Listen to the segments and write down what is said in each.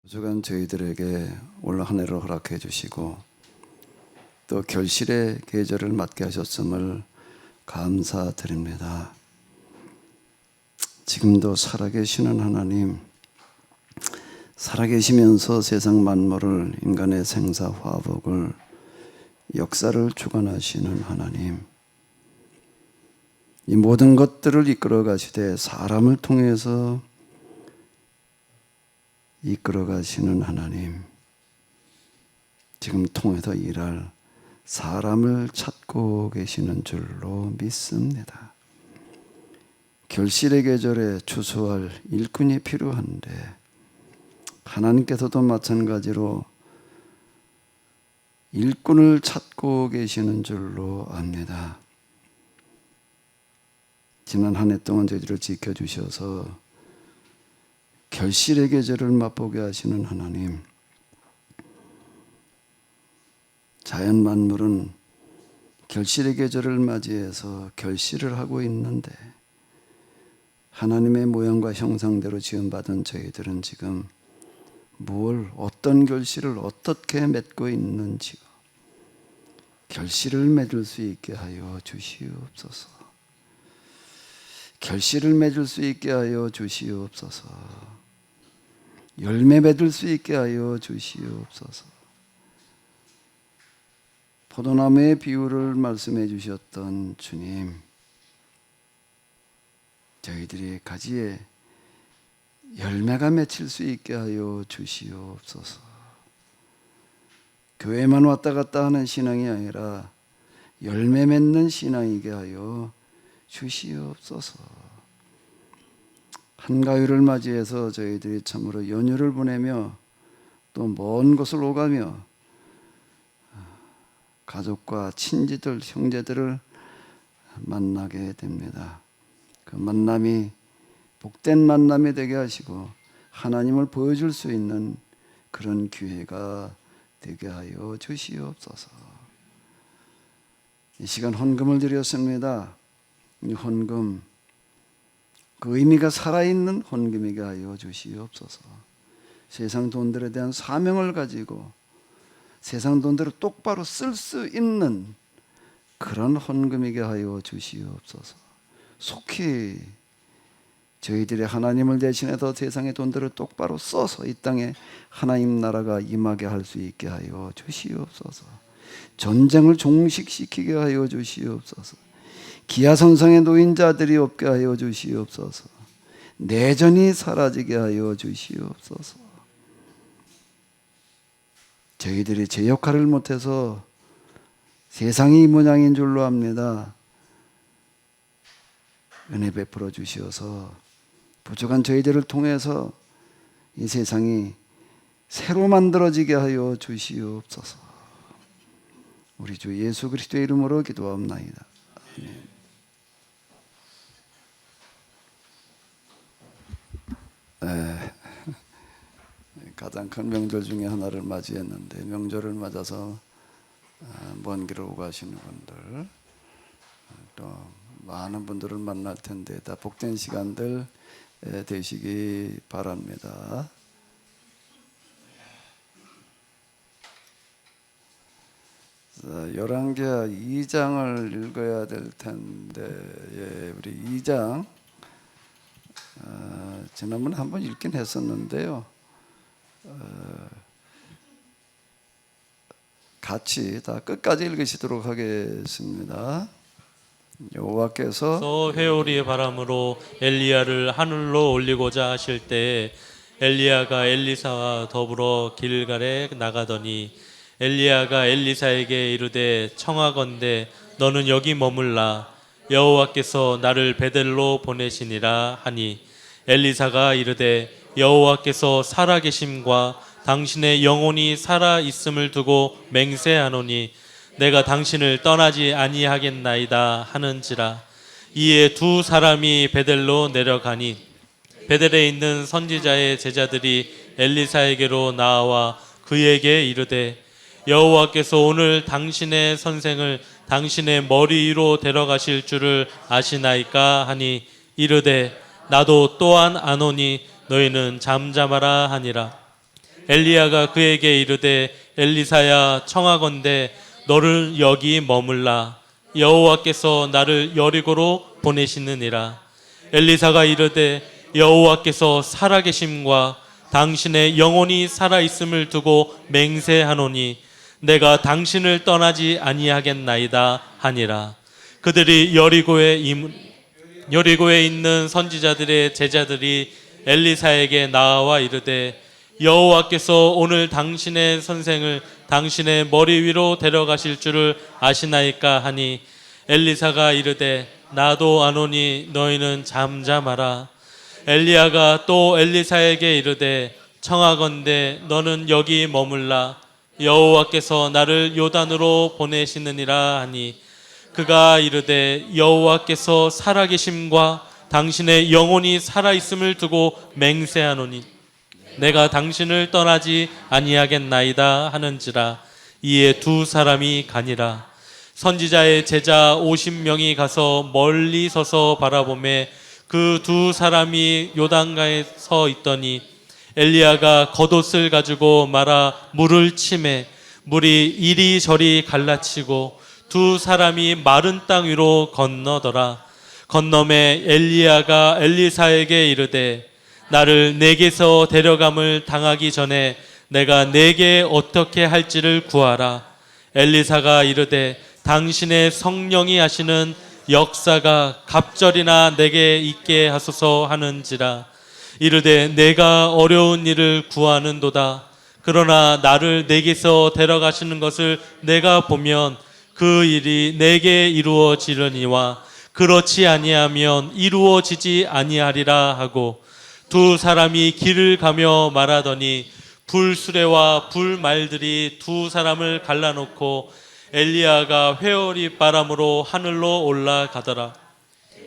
주간 저희들에게 올 한 해를 허락해 주시고 또 결실의 계절을 맞게 하셨음을 감사드립니다. 지금도 살아계시는 하나님, 살아계시면서 세상 만물을, 인간의 생사화복을, 역사를 주관하시는 하나님, 이 모든 것들을 이끌어 가시되 사람을 통해서 이끌어 가시는 하나님, 지금 통해서 일할 사람을 찾고 계시는 줄로 믿습니다. 결실의 계절에 추수할 일꾼이 필요한데 하나님께서도 마찬가지로 일꾼을 찾고 계시는 줄로 압니다. 지난 한 해 동안 저희들을 지켜주셔서 결실의 계절을 맛보게 하시는 하나님, 자연 만물은 결실의 계절을 맞이해서 결실을 하고 있는데 하나님의 모양과 형상대로 지음받은 저희들은 지금 어떤 결실을 어떻게 맺고 있는지요, 결실을 맺을 수 있게 하여 주시옵소서. 결실을 맺을 수 있게 하여 주시옵소서. 열매 맺을 수 있게 하여 주시옵소서. 포도나무의 비유를 말씀해 주셨던 주님, 저희들이 가지에 열매가 맺힐 수 있게 하여 주시옵소서. 교회만 왔다 갔다 하는 신앙이 아니라 열매 맺는 신앙이게 하여 주시옵소서. 한가위를 맞이해서 저희들이 참으로 연휴를 보내며 또 먼 곳을 오가며 가족과 친지들, 형제들을 만나게 됩니다. 그 만남이 복된 만남이 되게 하시고 하나님을 보여줄 수 있는 그런 기회가 되게 하여 주시옵소서. 이 시간 헌금을 드렸습니다. 이 헌금, 그 의미가 살아있는 헌금이게 하여 주시옵소서. 세상 돈들에 대한 사명을 가지고 세상 돈대로 똑바로 쓸 수 있는 그런 헌금이게 하여 주시옵소서. 속히 저희들이 하나님을 대신해서 세상의 돈들을 똑바로 써서 이 땅에 하나님 나라가 임하게 할 수 있게 하여 주시옵소서. 전쟁을 종식시키게 하여 주시옵소서. 기아선성의 노인자들이 없게 하여 주시옵소서. 내전이 사라지게 하여 주시옵소서. 저희들이 제 역할을 못해서 세상이 이 모양인 줄로 압니다. 은혜 베풀어 주시어서 부족한 저희들을 통해서 이 세상이 새로 만들어지게 하여 주시옵소서. 우리 주 예수 그리스도의 이름으로 기도하옵나이다. 아멘. 가장 큰 명절 중에 하나를 맞이했는데 명절을 맞아서 먼 길을 오고 가시는 분들, 또 많은 분들을 만날 텐데 다 복된 시간들 되시기 바랍니다. 열왕기하 2장을 읽어야 될 텐데, 우리 2장 지난번에 한번 읽긴 했었는데요. 같이 다 끝까지 읽으시도록 하겠습니다. 여호와께서 회오리의 바람으로 엘리야를 하늘로 올리고자 하실 때에 엘리야가 엘리사와 더불어 길갈에 나가더니 엘리야가 엘리사에게 이르되 청하건대 너는 여기 머물라 여호와께서 나를 베델로 보내시니라 하니 엘리사가 이르되 여호와께서 살아계심과 당신의 영혼이 살아있음을 두고 맹세하노니 내가 당신을 떠나지 아니하겠나이다 하는지라. 이에 두 사람이 베델로 내려가니 베델에 있는 선지자의 제자들이 엘리사에게로 나와 그에게 이르되 여호와께서 오늘 당신의 선생을 당신의 머리 위로 데려가실 줄을 아시나이까 하니 이르되 나도 또한 아노니 너희는 잠잠하라 하니라. 엘리야가 그에게 이르되 엘리사야 청하건대 너를 여기 머물라 여호와께서 나를 여리고로 보내시느니라. 엘리사가 이르되 여호와께서 살아계심과 당신의 영혼이 살아있음을 두고 맹세하노니 내가 당신을 떠나지 아니하겠나이다 하니라. 그들이 여리고에 있는 선지자들의 제자들이 엘리사에게 나와 이르되 여호와께서 오늘 당신의 선생을 당신의 머리 위로 데려가실 줄을 아시나이까 하니 엘리사가 이르되 나도 아노니 너희는 잠잠하라. 엘리야가 또 엘리사에게 이르되 청하건대 너는 여기 머물라 여호와께서 나를 요단으로 보내시느니라 하니 그가 이르되 여호와께서 살아계심과 당신의 영혼이 살아있음을 두고 맹세하노니 내가 당신을 떠나지 아니하겠나이다 하는지라. 이에 두 사람이 가니라. 선지자의 제자 50명이 가서 멀리 서서 바라보매 그 두 사람이 요단가에 서 있더니 엘리야가 겉옷을 가지고 말아 물을 치매 물이 이리저리 갈라치고 두 사람이 마른 땅 위로 건너더라. 건너매 엘리야가 엘리사에게 이르되 나를 내게서 데려감을 당하기 전에 내가 내게 어떻게 할지를 구하라. 엘리사가 이르되 당신의 성령이 하시는 역사가 갑절이나 내게 있게 하소서 하는지라. 이르되 내가 어려운 일을 구하는도다. 그러나 나를 내게서 데려가시는 것을 내가 보면 그 일이 내게 이루어지려니와 그렇지 아니하면 이루어지지 아니하리라 하고 두 사람이 길을 가며 말하더니 불수레와 불말들이 두 사람을 갈라놓고 엘리야가 회오리 바람으로 하늘로 올라가더라.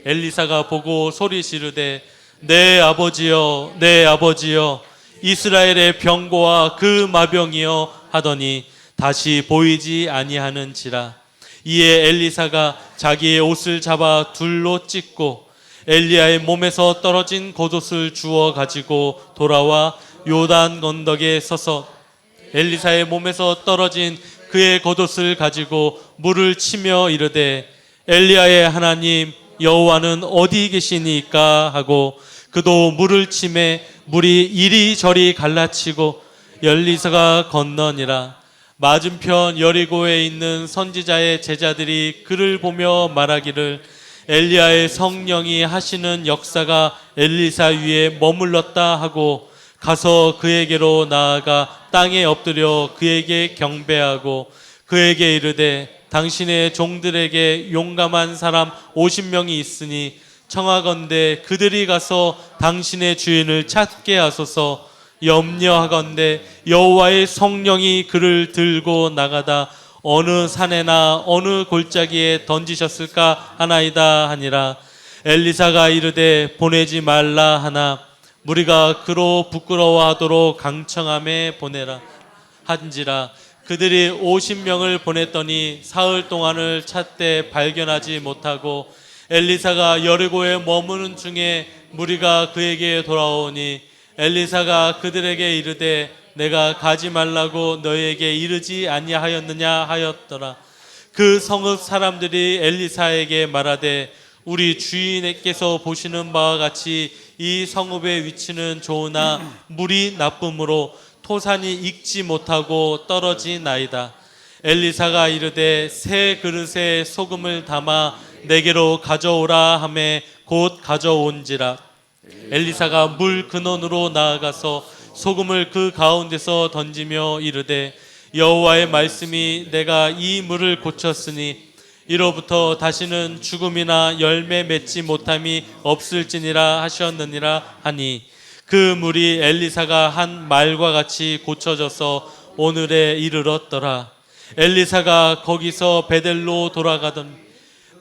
엘리사가 보고 소리 지르되 내 아버지여 내 아버지여 이스라엘의 병고와 그 마병이여 하더니 다시 보이지 아니하는지라. 이에 엘리사가 자기의 옷을 잡아 둘로 찢고 엘리야의 몸에서 떨어진 겉옷을 주워 가지고 돌아와 요단 건덕에 서서 엘리사의 몸에서 떨어진 그의 겉옷을 가지고 물을 치며 이르되 엘리야의 하나님 여호와는 어디 계시니까 하고 그도 물을 치매 물이 이리저리 갈라치고 엘리사가 건너니라. 맞은편 여리고에 있는 선지자의 제자들이 그를 보며 말하기를 엘리야의 성령이 하시는 역사가 엘리사 위에 머물렀다 하고 가서 그에게로 나아가 땅에 엎드려 그에게 경배하고 그에게 이르되 당신의 종들에게 용감한 사람 50명이 있으니 청하건대 그들이 가서 당신의 주인을 찾게 하소서. 염려하건대 여호와의 성령이 그를 들고 나가다 어느 산에나 어느 골짜기에 던지셨을까 하나이다 하니라. 엘리사가 이르되 보내지 말라 하나 무리가 그로 부끄러워하도록 강청함에 보내라 한지라. 그들이 50명을 보냈더니 사흘 동안을 찾되 발견하지 못하고 엘리사가 여리고에 머무는 중에 무리가 그에게 돌아오니 엘리사가 그들에게 이르되 내가 가지 말라고 너희에게 이르지 아니하였느냐 하였더라. 그 성읍 사람들이 엘리사에게 말하되 우리 주인께서 보시는 바와 같이 이 성읍의 위치는 좋으나 물이 나쁨으로 토산이 익지 못하고 떨어지나이다. 엘리사가 이르되 새 그릇에 소금을 담아 내게로 가져오라 하매 곧 가져온지라. 엘리사가 물 근원으로 나아가서 소금을 그 가운데서 던지며 이르되 여호와의 말씀이 내가 이 물을 고쳤으니 이로부터 다시는 죽음이나 열매 맺지 못함이 없을지니라 하셨느니라 하니 그 물이 엘리사가 한 말과 같이 고쳐져서 오늘에 이르렀더라. 엘리사가 거기서 베델로 돌아가던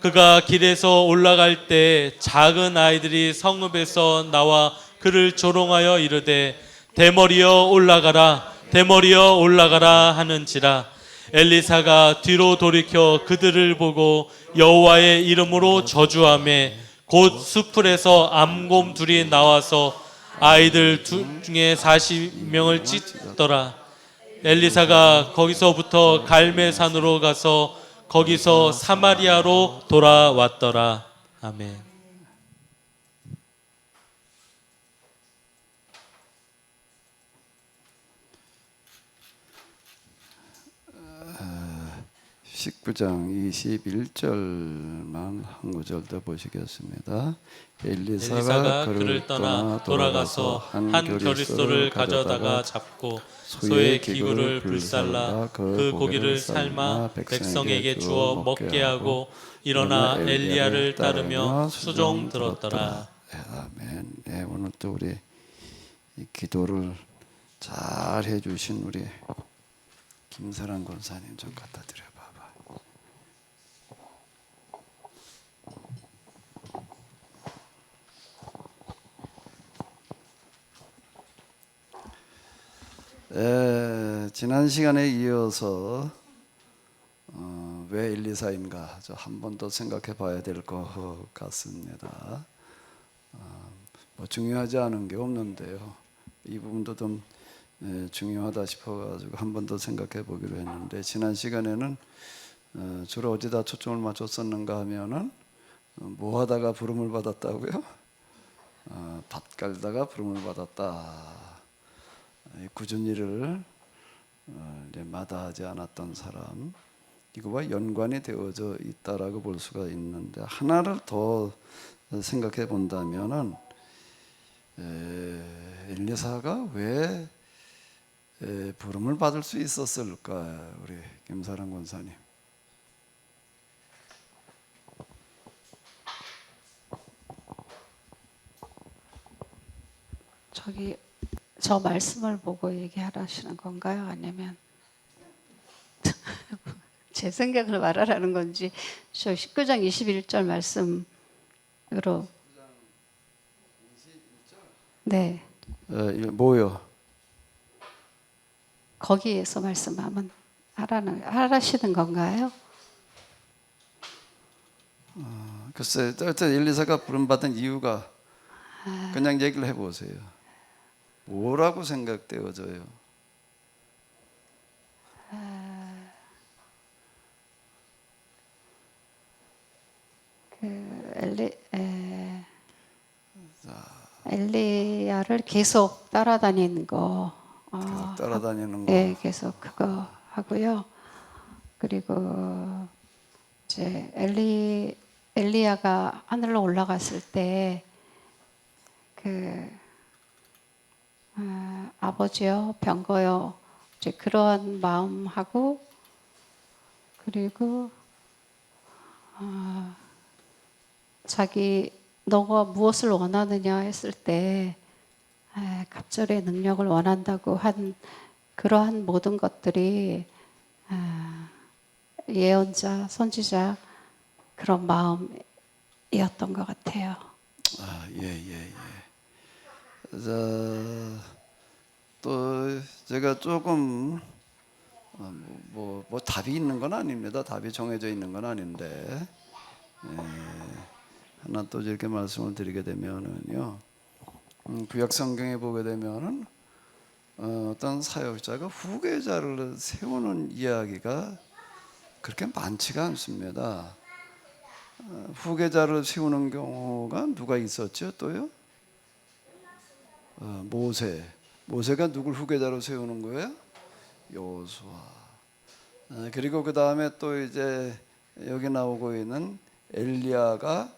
그가 길에서 올라갈 때 작은 아이들이 성읍에서 나와 그를 조롱하여 이르되 대머리여 올라가라 대머리여 올라가라 하는지라. 엘리사가 뒤로 돌이켜 그들을 보고 여호와의 이름으로 저주하매 곧 수풀에서 암곰 둘이 나와서 아이들 중에 40명을 찢더라. 엘리사가 거기서부터 갈멜산으로 가서 거기서 사마리아로 돌아왔더라. 아멘. 아, 19장 21절만 한 구절 더 보시겠습니다. 엘리사가 그를 떠나 돌아가서 한 겨릿소를 가져다가 잡고 소의 기구를 불살라 그 고기를 삶아 백성에게 주어 먹게 하고 일어나 엘리야를 따르며 수종 들었더라. 아멘. 네, 오늘 또 우리 이 기도를 잘 해주신 우리 김사랑 권사님 좀 갖다 드려봐봐. 지난 시간에 이어서 왜 엘리사인가 한 번 더 생각해 봐야 될 것 같습니다. 뭐 중요하지 않은 게 없는데요. 이 부분도 좀 중요하다 싶어가지고 한 번 더 생각해 보기로 했는데, 지난 시간에는 주로 어디다 초점을 맞췄었는가 하면은 뭐 하다가 부름을 받았다고요? 밭 갈다가 부름을 받았다. 굳은 일을 마다하지 않았던 사람, 이거와 연관이 되어져 있다라고 볼 수가 있는데, 하나를 더 생각해 본다면은 엘리사가 왜 부름을 받을 수 있었을까? 우리 김사랑 권사님. 저 말씀을 보고 얘기하라시는 건가요? 아니면 제 생각을 말하라는 건지, 저 19장 21절 말씀으로. 네. 뭐요? 거기에서 말씀하면 하라시는 건가요? 글쎄, 어쨌든 엘리사가 부름받은 이유가 그냥 얘기를 해보세요. 뭐라고 생각되어져요? 엘리야를 계속 따라다니는 거. 계속 따라다니는 거. 네, 계속 그거 하고요. 그리고 이제 엘리야가 하늘로 올라갔을 때 아버지요, 병거요, 이제 그런 마음하고, 그리고 자기 너가 무엇을 원하느냐 했을 때 갑절의 능력을 원한다고 한 그러한 모든 것들이 예언자, 선지자 그런 마음이었던 것 같아요. 예. 또 제가 조금 뭐 답이 있는 건 아닙니다. 답이 정해져 있는 건 아닌데, 하나 또 이렇게 말씀을 드리게 되면은요, 구약 성경에 보게 되면은 어떤 사역자가 후계자를 세우는 이야기가 그렇게 많지가 않습니다. 후계자를 세우는 경우가 누가 있었죠? 또요? 모세가 누굴 후계자로 세우는 거예요? 여호수아. 그리고 그 다음에 또 이제 여기 나오고 있는 엘리야가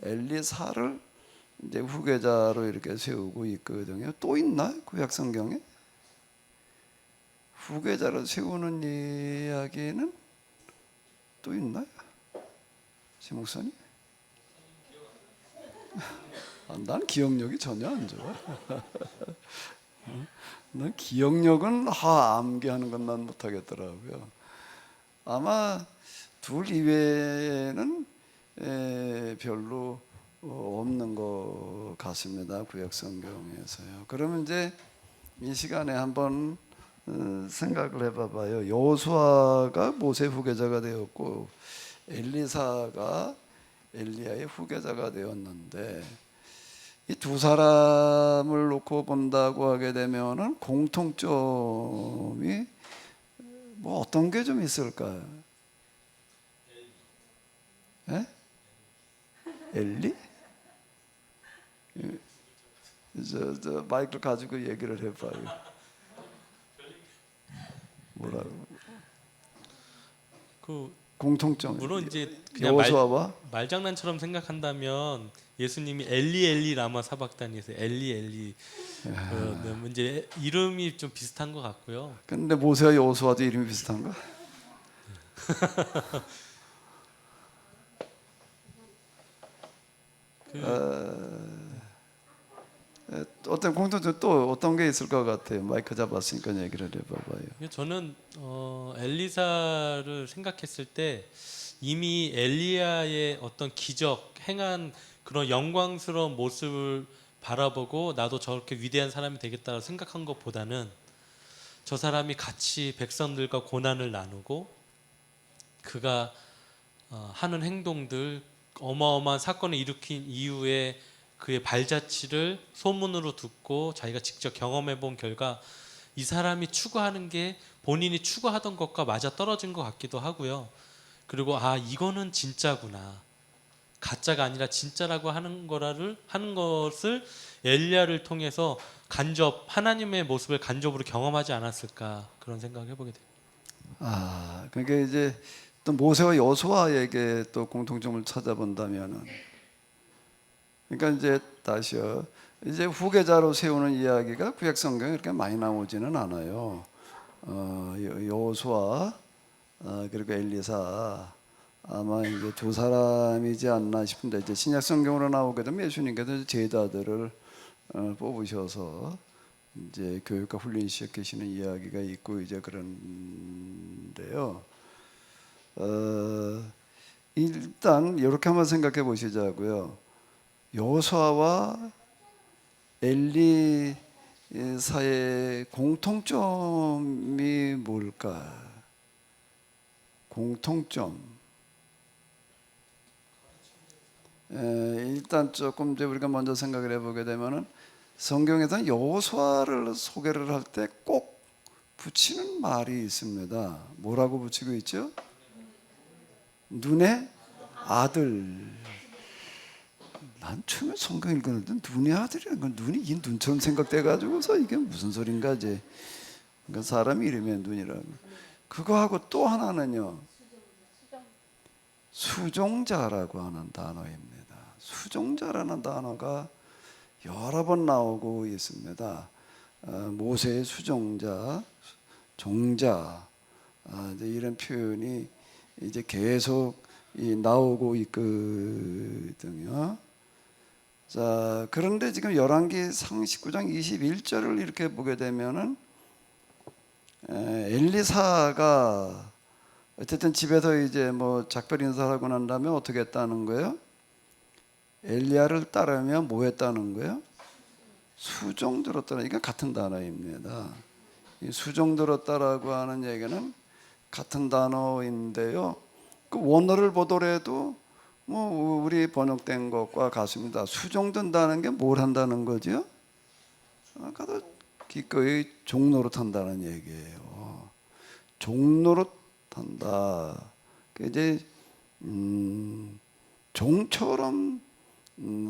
엘리사를 이제 후계자로 이렇게 세우고 있거든요. 또 있나? 구약 성경에 후계자를 세우는 이야기는 또 있나요? 시 목사님? 난 기억력이 전혀 안 좋아. 난 기억력은 암기하는 건 난 못하겠더라고요. 아마 둘 이외에는 별로 없는 것 같습니다. 구약 성경에서요. 그러면 이제 이 시간에 한번 생각을 해봐봐요. 여호수아가 모세 후계자가 되었고 엘리사가 엘리야의 후계자가 되었는데, 이 두 사람을 놓고 본다고 하게 되면은 공통점이 뭐 어떤 게 좀 있을까요? 예? 엘리? 저 마이크를 가지고 얘기를 해봐요. 뭐라고? 그 공통점. 물론 이제 그냥 여호수아와 말장난처럼 생각한다면 예수님이 엘리 엘리 라마 사박단에서 엘리 엘리 이제 이름이 좀 비슷한 것 같고요. 근데 모세와 여호수아도 이름이 비슷한가? 어떤 공통점 또 어떤 게 있을 것 같아요? 마이크 잡았으니까 얘기를 해봐봐요. 저는 엘리사를 생각했을 때 이미 엘리야의 어떤 기적 행한 그런 영광스러운 모습을 바라보고 나도 저렇게 위대한 사람이 되겠다고 생각한 것보다는 저 사람이 같이 백성들과 고난을 나누고 그가 하는 행동들 어마어마한 사건을 일으킨 이후에 그의 발자취를 소문으로 듣고 자기가 직접 경험해 본 결과 이 사람이 추구하는 게 본인이 추구하던 것과 맞아 떨어진 것 같기도 하고요. 그리고 이거는 진짜구나. 가짜가 아니라 진짜라고 하는 것을 엘리야를 통해서 하나님의 모습을 간접으로 경험하지 않았을까 그런 생각을 해보게 됩니다. 그러니까 이제 또 모세와 여호수아에게 또 공통점을 찾아본다면은, 그러니까 이제 다시요. 이제 후계자로 세우는 이야기가 구약 성경에 그렇게 많이 나오지는 않아요. 여호수아 그리고 엘리사 아마 이제 두 사람이지 않나 싶은데 이제 신약 성경으로 나오게 되면 예수님께서 제자들을 뽑으셔서 이제 교육과 훈련 시작하시는 이야기가 있고 이제 그런데요. 일단 이렇게 한번 생각해 보시자고요. 여호수아와 엘리사의 공통점이 뭘까? 공통점. 일단 조금 이제 우리가 먼저 생각을 해보게 되면은 성경에서는 여호수아를 소개를 할 때 꼭 붙이는 말이 있습니다. 뭐라고 붙이고 있죠? 눈의 아들. 난 처음에 성경 읽었는데 눈의 아들이라는 건 눈이 이 눈처럼 생각돼가지고서 이게 무슨 소린가 이제. 그러니까 사람 이름의 눈이라고. 그거하고 또 하나는요. 수종자라고 하는 단어입니다. 수종자라는 단어가 여러 번 나오고 있습니다. 모세의 수종자, 종자 이제 이런 표현이 이제 계속 나오고 있거든요. 자, 그런데 지금 열왕기상 19장 21절을 이렇게 보게 되면은 엘리사가 어쨌든 집에서 이제 뭐 작별 인사를 하고 난 다음에 어떻게 했다는 거예요? 엘리야를 따르며 뭐 했다는 거예요? 수종 들었다는, 이게 같은 단어입니다. 이 수종 들었다라고 하는 얘기는 같은 단어인데요. 그 원어를 보더라도 뭐 우리 번역된 것과 같습니다. 수종든다는 게 뭘 한다는 거죠? 아까도 기꺼이 종노릇 한다는 얘기예요. 종노릇 한다. 그 이제 종처럼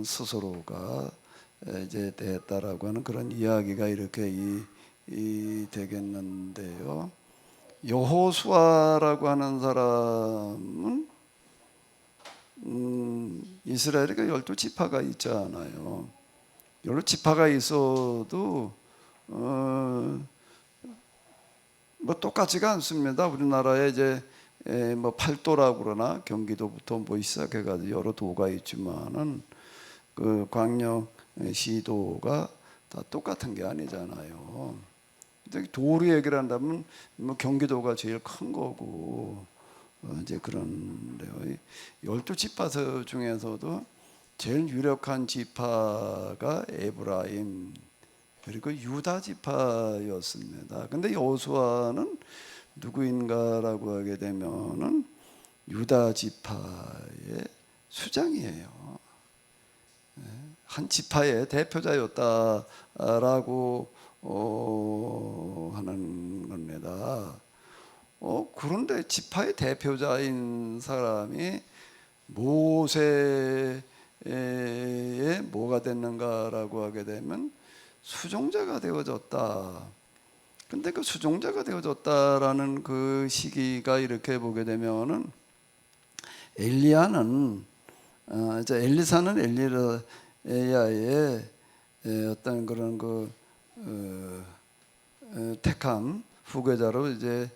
스스로가 이제 됐다라고 하는 그런 이야기가 이렇게 되겠는데요. 여호수아라고 하는 사람은 이스라엘에 12지파가 있잖아요. 12지파가 있어도 뭐 똑같지가 않습니다. 우리나라에 이제 뭐 팔도라고 그러나 경기도부터 뭐 시작해가지고 여러 도가 있지만은 그 광역 시도가 다 똑같은 게 아니잖아요. 도로 얘기를 한다면 뭐 경기도가 제일 큰 거고 이제 그런데요. 12지파 중에서도 제일 유력한 지파가 에브라임 그리고 유다 지파였습니다. 근데 여호수아는 누구인가라고 하게 되면은 유다 지파의 수장이에요. 한 지파의 대표자였다라고 하는 겁니다. 그런데 지파의 대표자인 사람이 모세의 뭐가 됐는가라고 하게 되면 수종자가 되어졌다. 근데 그 수종자가 되어졌다라는 그 시기가 이렇게 보게 되면은 엘리야는 이제 엘리사는 엘리야의 어떤 그런 그 택함 후계자로 이제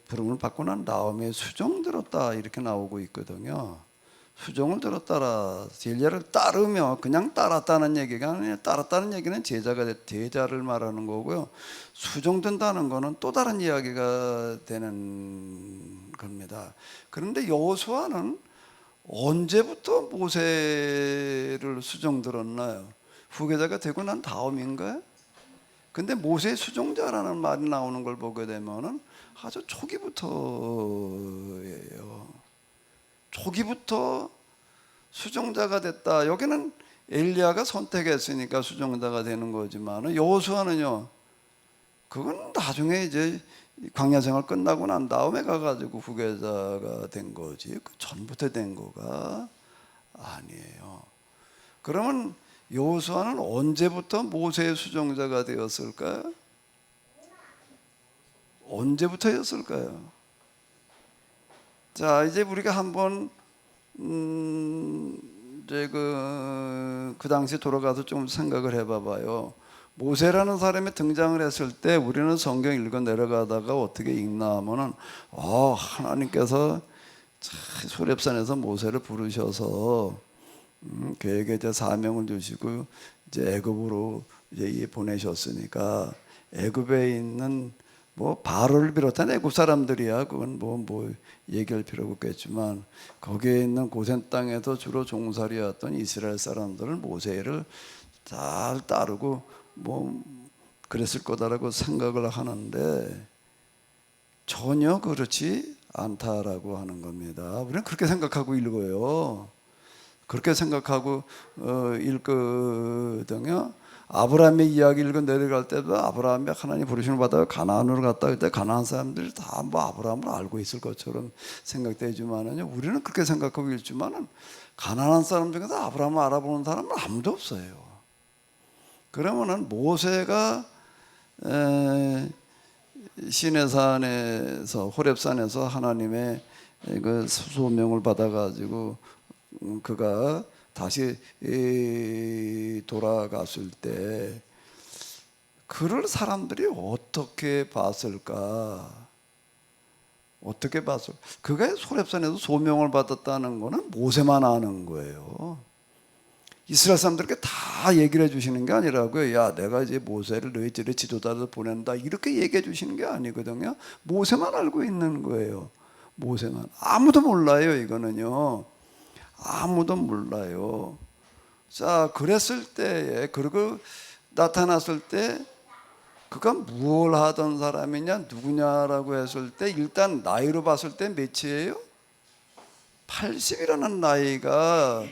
부름을 받고 난 다음에 수종 들었다 이렇게 나오고 있거든요. 수종을 들었다라 엘리야를 따르며 그냥 따랐다는 얘기가 아니라 따랐다는 얘기는 제자를 말하는 거고요. 수종된다는 거는 또 다른 이야기가 되는 겁니다. 그런데 여호수아는 언제부터 모세를 수종 들었나요? 후계자가 되고 난 다음인가요? 근데 모세의 수종자라는 말이 나오는 걸 보게 되면은 아주 초기부터예요. 초기부터 수종자가 됐다. 여기는 엘리야가 선택했으니까 수종자가 되는 거지만 여호수아는요. 그건 나중에 이제 광야 생활 끝나고 난 다음에 가가지고 후계자가 된 거지. 그 전부터 된 거가 아니에요. 그러면 여호수아는 언제부터 모세의 수종자가 되었을까요? 언제부터였을까요? 자, 이제 우리가 한번 이제 그 당시 돌아가서 좀 생각을 해봐봐요. 모세라는 사람이 등장을 했을 때 우리는 성경 읽어 내려가다가 어떻게 읽나 하면은 하나님께서 호렙산에서 모세를 부르셔서 그에게 이제 사명을 주시고 이제 애굽으로 이제 보내셨으니까 애굽에 있는 뭐 바로를 비롯한 애굽 사람들이야 그건 뭐 얘기할 필요가 없겠지만 거기에 있는 고센 땅에서 주로 종살이였던 이스라엘 사람들은 모세를 잘 따르고 뭐 그랬을 거다라고 생각을 하는데 전혀 그렇지 않다라고 하는 겁니다. 우리는 그렇게 생각하고 읽어요. 그렇게 생각하고 읽거든요. 아브라함의 이야기 읽어 내려갈 때도 아브라함이 하나님 부르심을 받아 가나안으로 갔다 그때 가나안 사람들이 다 뭐 아브라함을 알고 있을 것처럼 생각되지만은요. 우리는 그렇게 생각하고 읽지만은 가나안 사람 중에서 아브라함을 알아보는 사람은 아무도 없어요. 그러면은 모세가 시내산에서 호렙산에서 하나님의 그 소명을 받아가지고 그가 다시 돌아갔을 때 그를 사람들이 어떻게 봤을까? 어떻게 봤을까? 그가 호렙산에서 소명을 받았다는 거는 모세만 아는 거예요. 이스라엘 사람들께 다 얘기를 해주시는 게 아니라고요. 야, 내가 이제 모세를 너희 집에 지도자로 보낸다 이렇게 얘기해 주시는 게 아니거든요. 모세만 알고 있는 거예요. 모세만. 아무도 몰라요. 이거는요. 아무도 몰라요. 자, 그랬을 때에 그리고 나타났을 때 그가 무엇을 하던 사람이냐 누구냐라고 했을 때 일단 나이로 봤을 때 몇이에요? 80이라는 나이가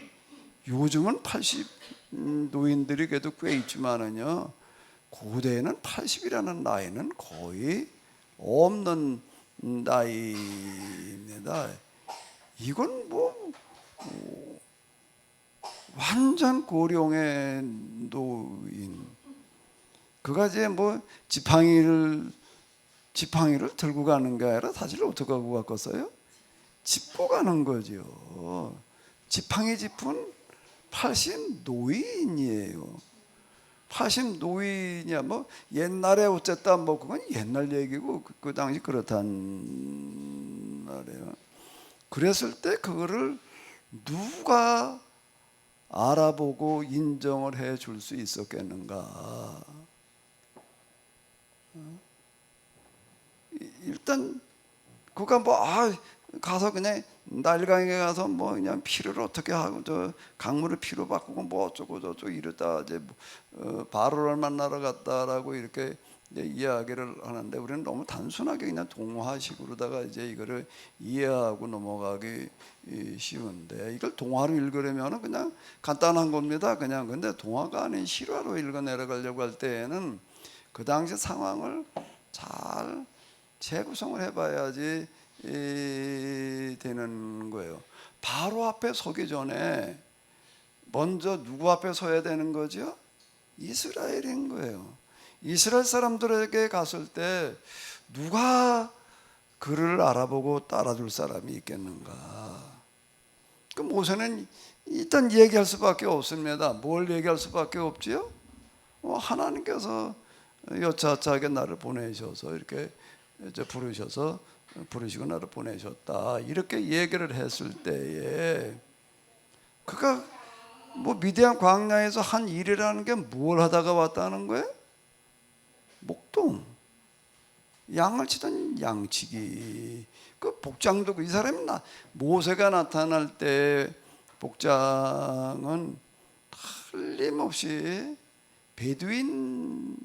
요즘은 80 노인들이 그래도 꽤 있지만은요 고대에는 80이라는 나이는 거의 없는 나이입니다. 이건 뭐 완전 고령의 노인. 그가 이제 뭐 지팡이를 들고 가는 게 아니라 사실 어떻게 하고 갔겠어요? 짚고 가는 거죠. 지팡이 짚은 80 노인이에요. 80 노인이야 뭐 옛날에 어쨌다 뭐 그건 옛날 얘기고 그 당시 그렇단 말이에요. 그랬을 때 그거를 누가 알아보고 인정을 해 줄 수 있었겠는가? 일단 그가 뭐 가서 그냥 날강에 가서 뭐 그냥 피를 어떻게 하고 저 강물을 피로 바꾸고 뭐 어쩌고 저쩌고 이러다 이제 바로를 만나러 갔다라고 이렇게 이제 이야기를 하는데 우리는 너무 단순하게 그냥 동화식으로다가 이제 이거를 이해하고 넘어가기 쉬운데 이걸 동화로 읽으려면 그냥 간단한 겁니다. 그냥 근데 동화가 아닌 실화로 읽어 내려가려고 할 때에는 그 당시 상황을 잘 재구성을 해봐야지 되는 거예요. 바로 앞에 서기 전에 먼저 누구 앞에 서야 되는 거죠? 이스라엘인 거예요. 이스라엘 사람들에게 갔을 때 누가 그를 알아보고 따라줄 사람이 있겠는가? 그 모세는 일단 얘기할 수밖에 없습니다. 뭘 얘기할 수밖에 없지요? 하나님께서 여차하게 나를 보내셔서 이렇게 이제 부르시고 나를 보내셨다. 이렇게 얘기를 했을 때에 그가 뭐 미디안 광야에서 한 일이라는 게 뭘 하다가 왔다는 거예요? 목동. 양을 치던 양치기. 그 복장도 이 사람이 모세가 나타날 때 복장은 틀림없이 베두인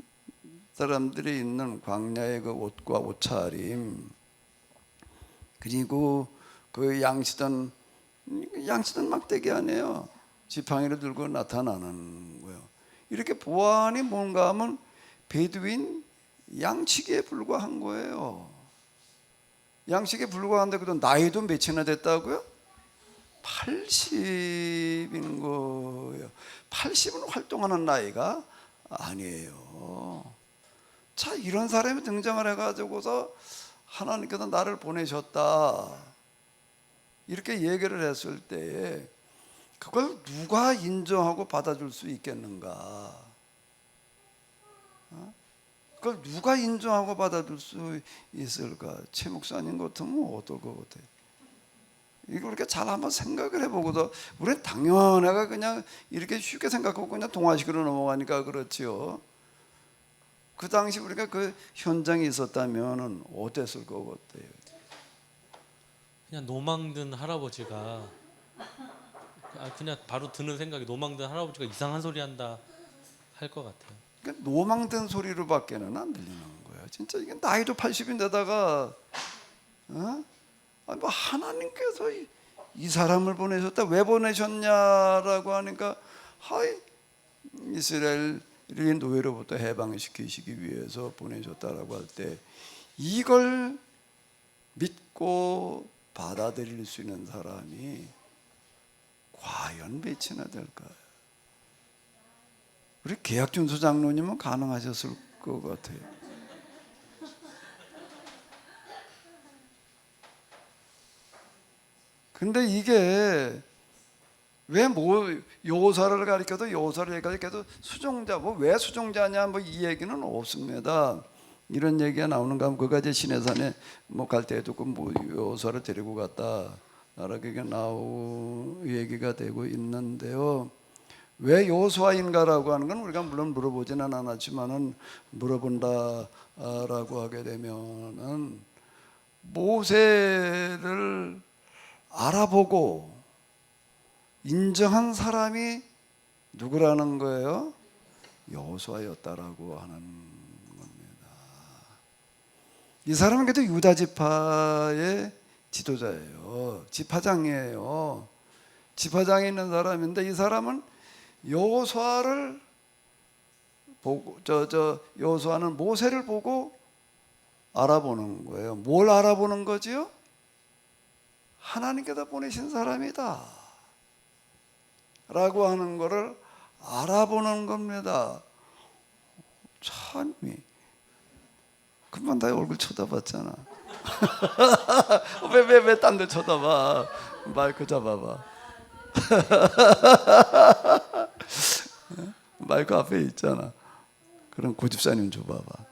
사람들이 있는 광야의 그 옷과 옷차림, 그리고 그 양치던 막대기 아니에요. 지팡이를 들고 나타나는 거예요. 이렇게 보안이 뭔가 하면 베두인 양치기에 불과한 거예요. 양치기에 불과한데 그도 나이도 몇이나 됐다고요? 80인 거예요. 80은 활동하는 나이가 아니에요. 자, 이런 사람이 등장을 해가지고서 하나님께서 나를 보내셨다 이렇게 얘기를 했을 때에 그걸 누가 인정하고 받아줄 수 있겠는가? 그걸 누가 인정하고 받아줄 수 있을까? 최 목사님 같으면 어떨 것 같아요? 이거 이렇게 잘 한번 생각을 해보고도 우리는 당연하게 그냥 이렇게 쉽게 생각하고 그냥 동화식으로 넘어가니까 그렇지요. 그 당시 우리가 그 현장에 있었다면 어땠을 것 같아요? 그냥 노망든 할아버지가 그냥 바로 드는 생각이 노망든 할아버지가 이상한 소리 한다 할 것 같아요. 그러니까 노망된 소리로밖에는 안 들리는 거예요. 진짜 이게 나이도 80인데다가 뭐 하나님께서 이 사람을 보내셨다. 왜 보내셨냐라고 하니까 하이 이스라엘의 노예로부터 해방시키시기 위해서 보내셨다라고 할 때 이걸 믿고 받아들일 수 있는 사람이 과연 몇이나 될까요? 우리 계약준수 장로님은 가능하셨을 것 같아요. 근데 이게 왜 여호사를 가리켜도 여호사를 가리켜도 수종자 왜 수종자냐 이 얘기는 없습니다. 이런 얘기가 나오는가 하면 그가 이제 시내산에 갈 때에도 여호사를 데리고 갔다 라고 얘기가 되고 있는데요. 왜 여호수아인가라고 하는 건 우리가 물론 물어보지는 않았지만은 물어본다라고 하게 되면은 모세를 알아보고 인정한 사람이 누구라는 거예요? 여호수아였다라고 하는 겁니다. 이 사람은 그래도 유다 지파의 지도자예요. 지파장이에요. 지파장에 있는 사람인데 이 사람은 여호수아를 보고 여호수아는 모세를 보고 알아보는 거예요. 뭘 알아보는 거지요? 하나님께서 보내신 사람이다 라고 하는 것을 알아보는 겁니다. 참이 금방 나 얼굴 쳐다봤잖아. 왜 딴 데 쳐다봐? 마이크 잡아봐. 마이크 앞에 있잖아. 그럼 고집사님 줘봐봐.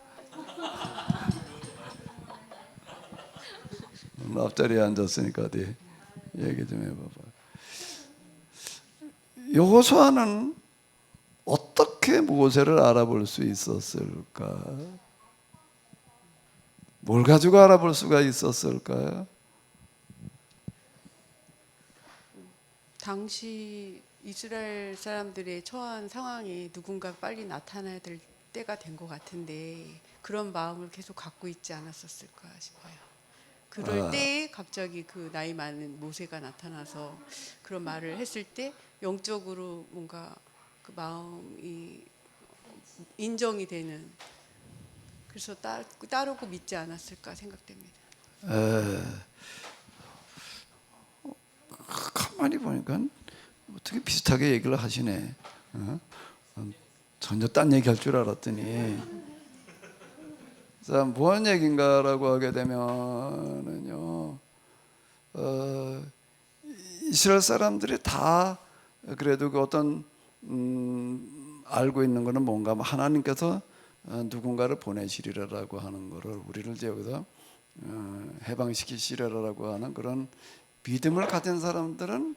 앞자리에 앉았으니까 어디 얘기 좀 해봐봐. 여호수아는 어떻게 모세를 알아볼 수 있었을까? 뭘 가지고 알아볼 수가 있었을까요? 당시 이스라엘 사람들의 처한 상황이 누군가 빨리 나타나야 될 때가 된 것 같은데 그런 마음을 계속 갖고 있지 않았었을까 싶어요. 그럴 때에 갑자기 그 나이 많은 모세가 나타나서 그런 말을 했을 때 영적으로 뭔가 그 마음이 인정이 되는, 그래서 따르고 믿지 않았을까 생각됩니다. 가만히 보니까 어떻게 비슷하게 얘기를 하시네. 어? 전혀 딴 얘기할 줄 알았더니. 자, 무슨 얘기인가라고 하게 되면은요, 이스라엘 사람들이 다 그래도 그 어떤 알고 있는 거는 뭔가 하나님께서 누군가를 보내시리라고 하는 거를 우리를 이제 여기서 해방시키시리라고 하는 그런 믿음을 가진 사람들은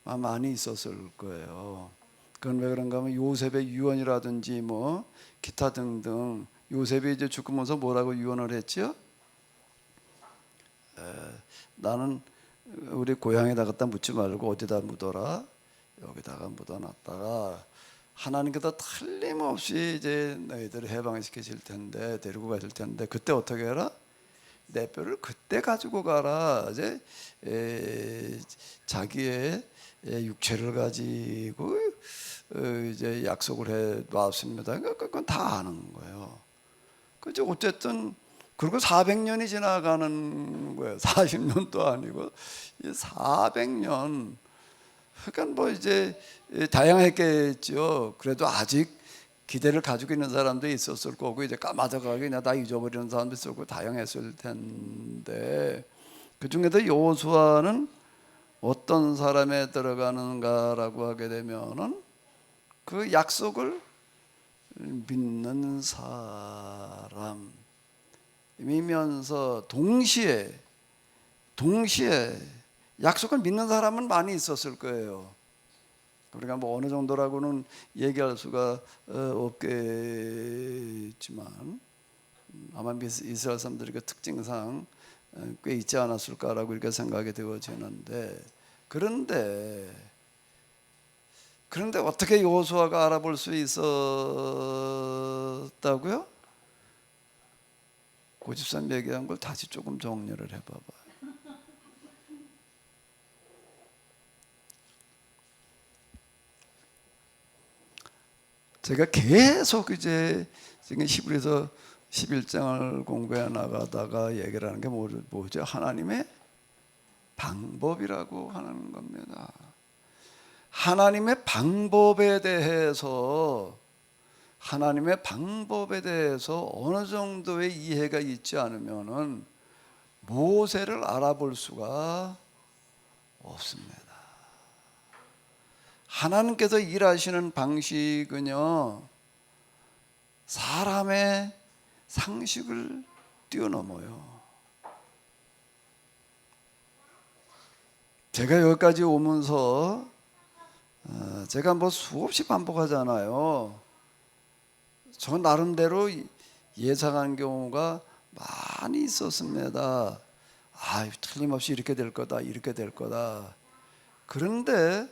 많이 있었을 거예요. 그건 왜 그런가 하면 요셉의 유언이라든지 뭐 기타 등등. 요셉이 이제 죽으면서 뭐라고 유언을 했죠? 나는 우리 고향에다 갖다 묻지 말고 어디다 묻어라. 여기다가 묻어놨다가 하나님께서 틀림없이 이제 너희들을 해방시키실 텐데 데리고 가실 텐데 그때 어떻게 해라? 내 뼈를 그때 가지고 가라. 이제 자기의 육체를 가지고 이제 약속을 해 놨습니다. 그건 다 아는 거예요. 그죠? 어쨌든 그리고 400년이 지나가는 거예요. 40년도 아니고 400년. 그러니까 뭐 이제 다양했겠죠. 그래도 아직 기대를 가지고 있는 사람도 있었을 거고 이제 까마득하게 그냥 다 잊어버리는 사람도 있을 거고 다양했을 텐데 그 중에도 여호수아는 어떤 사람에 들어가는가라고 하게 되면은 그 약속을 믿는 사람이면서 동시에 약속을 믿는 사람은 많이 있었을 거예요. 우리가 뭐 어느 정도라고는 얘기할 수가 없겠지만 아마 이스라엘 사람들의 그 특징상 꽤 있지 않았을까라고 이렇게 생각이 되어지는데 그런데 어떻게 여호수아가 알아볼 수 있었다고요? 고집산 얘기한 걸 다시 조금 정리를 해봐봐요. 제가 계속 이제 지금 히브리서 11장을 공부해 나가다가 얘기를 하는 게 뭐죠? 하나님의 방법이라고 하는 겁니다. 하나님의 방법에 대해서 어느 정도의 이해가 있지 않으면은 모세를 알아볼 수가 없습니다. 하나님께서 일하시는 방식은요, 사람의 상식을 뛰어넘어요. 제가 여기까지 오면서 제가 뭐 수없이 반복하잖아요. 저 나름대로 예상한 경우가 많이 있었습니다. 틀림없이 이렇게 될 거다, 이렇게 될 거다. 그런데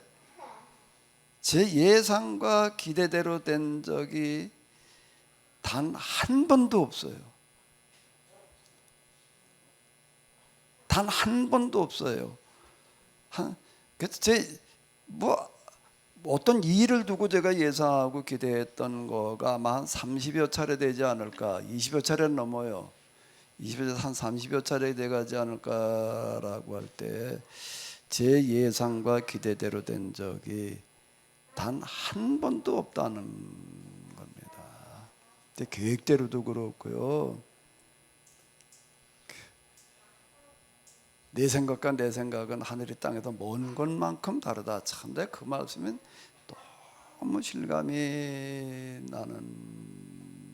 제 예상과 기대대로 된 적이 단 한 번도 없어요. 단 한 번도 없어요. 그래서 어떤 일을 두고 제가 예상하고 기대했던 거가 아마 한 30여 차례 되지 않을까. 20여 차례는 넘어요. 20여 한 30여 차례 돼가지 않을까라고 할 때 제 예상과 기대대로 된 적이 단 한 번도 없다는 겁니다. 계획대로도 그렇고요. 내 생각과 내 생각은 하늘이 땅에서 먼 것만큼 다르다. 참, 그 말씀은 너무 실감이 나는데요.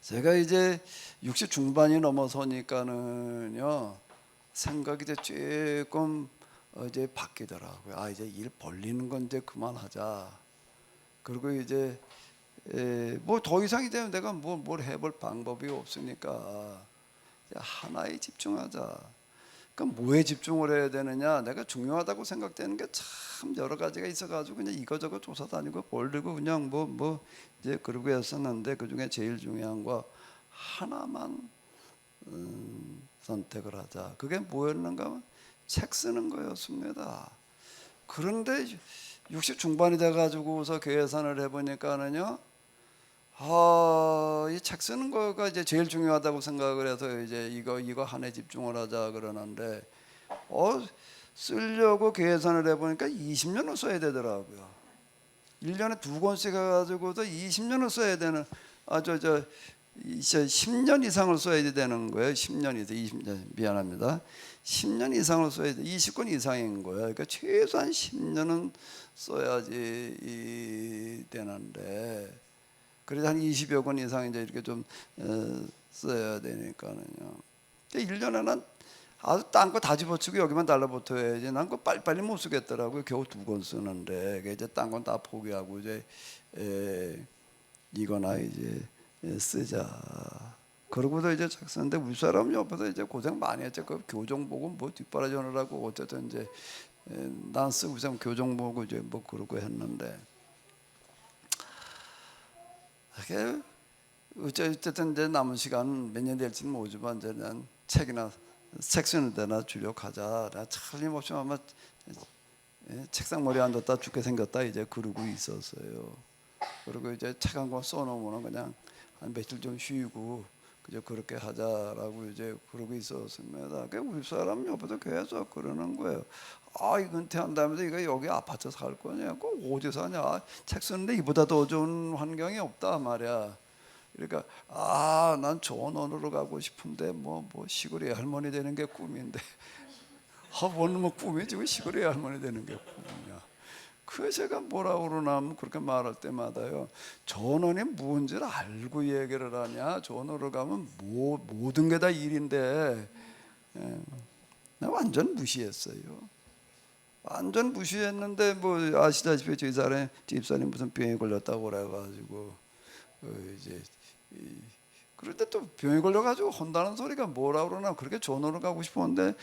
제가 이제 60 중반이 넘어서니까는요, 생각이 이제 조금 이제 바뀌더라고요. 이제 일 벌리는 건 이제 그만하자. 그리고 이제 뭐 더 이상이 되면 내가 뭘 해볼 방법이 없으니까 하나에 집중하자. 그럼 뭐에 집중을 해야 되느냐? 내가 중요하다고 생각되는 게 참 여러 가지가 있어가지고 그냥 이거저거 조사 다니고 벌리고 그냥 뭐 이제 그러고 했었는데 그 중에 제일 중요한 거 하나만 선택을 하자. 그게 뭐였는가 하면 책 쓰는 거였습니다. 그런데 60 중반이 돼가지고서 계산을 해보니까는요, 이 책 쓰는 거가 이제 제일 중요하다고 생각을 해서 이제 이거 한해 집중을 하자 그러는데, 쓰려고 계산을 해보니까 20년을 써야 되더라고요. 1년에 2권씩 해가지고도 20년을 써야 되는, 10년 이상을 써야 되는 거예요. 10년 이상, 20년, 미안합니다. 10년 이상을 써야 돼. 20권 이상인 거예요. 그러니까 최소한 10년은 써야지 되는데, 그래도 한 20여 권 이상 이제 이렇게 좀 써야 되니까는요. 1년에는 아주 딴 거 다 집어치고 여기만 달라붙어야지. 난 그거 빨리빨리 못 쓰겠더라고요. 겨우 2권 쓰는데 이제 딴 건 다 포기하고 이제 이거나 이제 쓰자. 그러고도 이제 책 쓰는데 우리 사람 옆에서 이제 고생 많이 했죠. 그 교정 보고 뭐 뒷바라지 하느라고 어쨌든 이제 난 쓰고 좀 교정 보고 이제 뭐 그러고 했는데, 그게 어쨌든 이제 남은 시간 몇 년 될지는 모르지만 이제 난 책 쓰는 데나 주력하자. 나 틀림없이 아마 책상 머리에 앉았다 죽게 생겼다 이제 그러고 있었어요. 그리고 이제 책 한 권 써놓으면 그냥 한 며칠 좀 쉬고 그저 그렇게 하자라고 이제 그러고 있었습니다. 그 우리 사람 옆에서 계속 그러는 거예요. 이거 은퇴한다면서 이거 여기 아파트 살 거냐? 그 어디 사냐? 책 쓰는데 이보다 더 좋은 환경이 없다 말이야. 그러니까 난 좋은 언어로 가고 싶은데 뭐 시골의 할머니 되는 게 꿈인데 오늘 뭐 꿈이지 왜 시골의 할머니 되는 게 꿈이냐? 그 제가 뭐라 그러나 그렇게 말할 때마다요, 전원이 뭔지를 알고 얘기를 하냐? 전원으로 가면 모든 게 다 일인데, 나 완전 무시했어요. 완전 무시했는데 뭐 아시다시피 집사님 무슨 병에 걸렸다고 그래가지고 이제 그런데 또 병에 걸려가지고 혼다는 소리가 뭐라 그러나 그렇게 전원으로 가고 싶었는데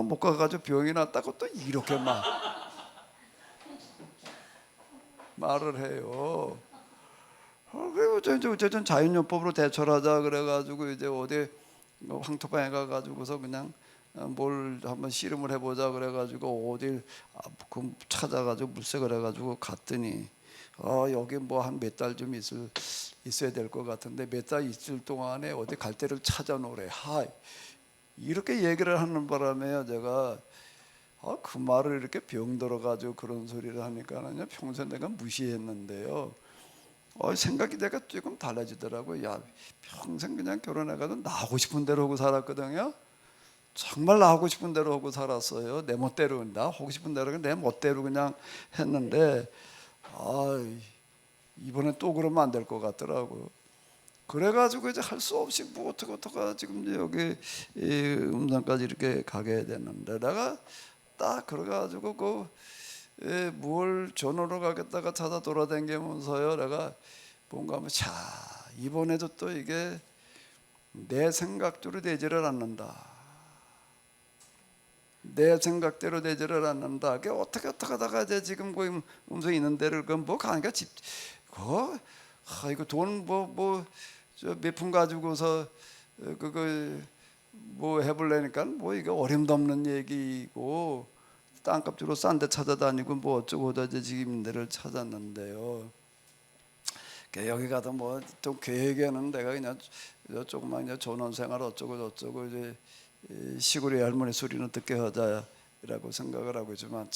못 가가지고 병이 났다고 또 이렇게 말을 해요. 그리고 어쨌든 자연요법으로 대처하자 그래가지고 이제 어디 황토방에 가가지고서 그냥 뭘 한번 씨름을 해보자 그래가지고 어딜 찾아가지고 물색을 해가지고 갔더니 여기 뭐 한 몇 달 좀 있어야 될 것 같은데 몇 달 있을 동안에 어디 갈 데를 찾아놓으래. 이렇게 얘기를 하는 바람에 제가 그 말을 이렇게 병들어가지고 그런 소리를 하니까는요, 평소에 내가 무시했는데요, 생각이 내가 조금 달라지더라고요. 평생 그냥 결혼해가지고 나 하고 싶은 대로 하고 살았거든요. 정말 나 하고 싶은 대로 하고 살았어요. 내 멋대로, 나 하고 싶은 대로 내 멋대로 그냥 했는데 이번에 또 그러면 안 될 것 같더라고요. 그래가지고 이제 할 수 없이 뭐 어떡하다가 지금 여기 음산까지 이렇게 가게 됐는데, 내가 딱 그래가지고 뭘 전화로 가겠다가 찾아 돌아다니면서요, 내가 뭔가 하면 이번에도 또 이게 내 생각대로 되지를 않는다. 내 생각대로 되지를 않는다. 그게 어떻게 하다가 이제 지금 그 음성이 있는 데를 뭐 가니까 이거 돈 몇 푼 가지고서 그거 뭐 해볼래니까 뭐 이게 어림도 없는 얘기고, 땅값 주로 싼 데 찾아다니고 뭐 어쩌고 저쩌고 지금 데를 찾았는데요. 여기 가도 뭐 좀 계획에는 내가 그냥 조금만 그냥 전원생활 어쩌고 저쩌고 이제 시골의 할머니 소리는 듣게 하자라고 생각을 하고 있지만,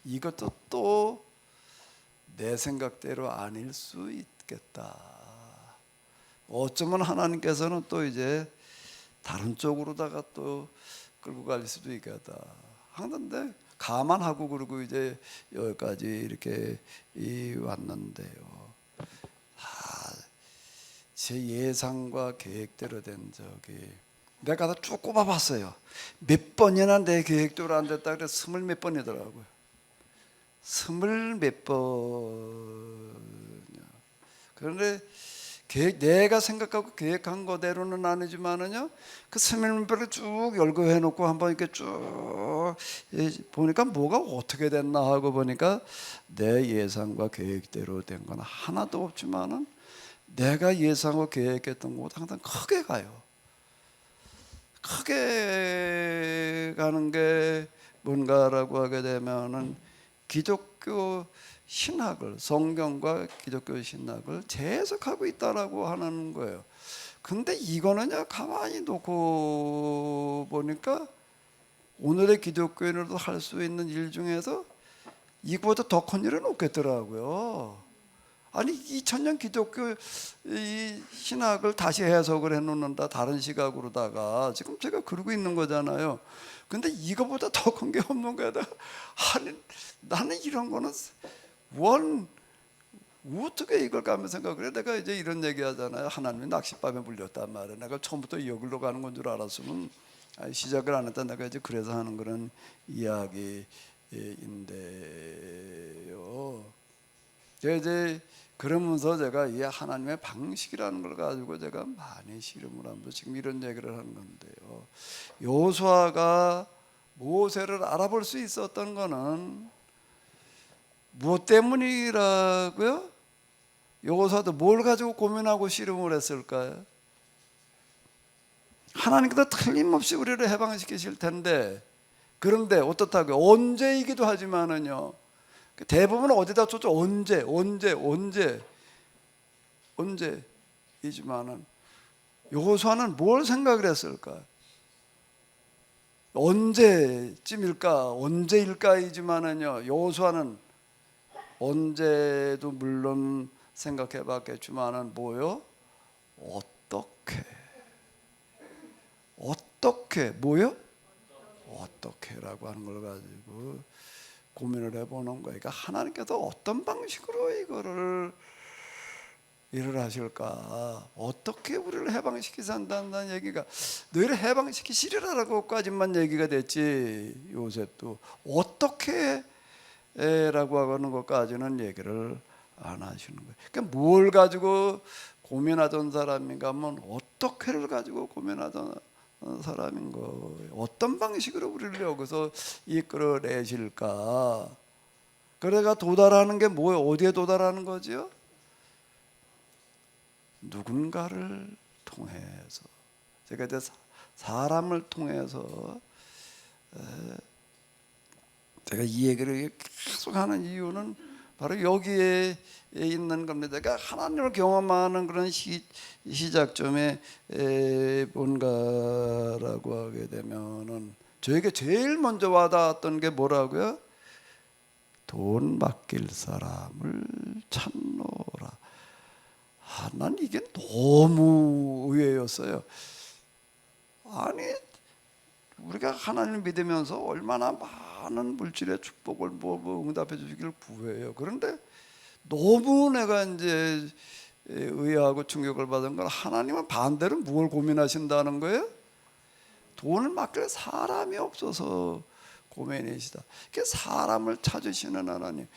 이것도 또 내 생각대로 아닐 수 있겠다. 어쩌면 하나님께서는 또 이제 다른 쪽으로다가 또 끌고 갈 수도 있겠다. 하는데 감안하고 그러고 이제 여기까지 이렇게 왔는데요. 제 예상과 계획대로 된 적이, 내가 다 쭉 꼽아봤어요. 몇 번이나 내 계획대로 안 됐다 그래 20몇 번이더라고요. 20몇 번. 그런데 내가 생각하고 계획한 거대로는 아니지만은요, 그 스멜문별을 쭉 열고 해놓고 한번 이렇게 쭉 보니까 뭐가 어떻게 됐나 하고 보니까 내 예상과 계획대로 된 건 하나도 없지만은 내가 예상하고 계획했던 것보다 항상 크게 가요. 크게 가는 게 뭔가라고 하게 되면은 기독교 신학을, 성경과 기독교 신학을 재해석하고 있다라고 하는 거예요. 근데 이거는요, 가만히 놓고 보니까 오늘의 기독교인으로도 할 수 있는 일 중에서 이거보다 더 큰 일은 없겠더라고요. 아니 2000년 기독교 이 신학을 다시 해석을 해놓는다, 다른 시각으로다가 지금 제가 그러고 있는 거잖아요. 근데 이거보다 더 큰 게 없는 거야. 아니 나는 이런 거는 어떻게 이걸 가면 생각을 해? 내가 이제 이런 얘기 하잖아요. 하나님이 낚싯밤에 물렸단 말이야. 내가 처음부터 여기로 가는 건 줄 알았으면 시작을 안 했다. 내가 이제 그래서 하는 그런 이야기인데요. 제가 이제 그러면서 제가 이 하나님의 방식이라는 걸 가지고 제가 많이 씨름을 하면서 지금 이런 얘기를 하는 건데요. 여호수아가 모세를 알아볼 수 있었던 거는 무엇 때문이라고요? 여호수아도 뭘 가지고 고민하고 씨름을 했을까요? 하나님께서 틀림없이 우리를 해방시키실 텐데, 그런데 어떻다고요? 언제이기도 하지만은요, 대부분 어디다 쫓아 언제이지만은 여호수아는 뭘 생각을 했을까? 언제일까이지만은요, 여호수아는 언제도 물론 생각해봤겠지만은 뭐요? 어떻게 뭐요? 어떻게라고 하는 걸 가지고 고민을 해보는 거예요. 그러니까 하나님께서 어떤 방식으로 이거를 일을 하실까? 어떻게 우리를 해방시키서 한다는 얘기가, 너희를 해방시키시리라고까지만 얘기가 됐지, 요셉도 어떻게 라고 하는 것까지는 얘기를 안 하시는 거예요. 그러니까 뭘 가지고 고민하던 사람인가 하면 어떻게를 가지고 고민하던 사람인 거예요. 어떤 방식으로 우리를 여기서 이끌어내실까? 그래가 도달하는 게 뭐예요? 어디에 도달하는 거지요? 누군가를 통해서, 제가 이제 사람을 통해서 제가 이 얘기를 계속 하는 이유는 바로 여기에 있는 겁니다. 그러니까 하나님을 경험하는 그런 시작점에 뭔가라고 하게 되면은 저에게 제일 먼저 와닿았던 게 뭐라고요? 돈 맡길 사람을 찾노라. 난 이게 너무 의외였어요. 아니 우리가 하나님을 믿으면서 얼마나 많은 물질의 축복을 응답해 주시기를 구해요. 그런데 너무 내가 이제 의아하고 충격을 받은 건, 하나님은 반대로 뭘 고민하신다는 거예요? 돈을 맡길 사람이 없어서 고민이시다. 이게 사람을 찾으시는 하나님,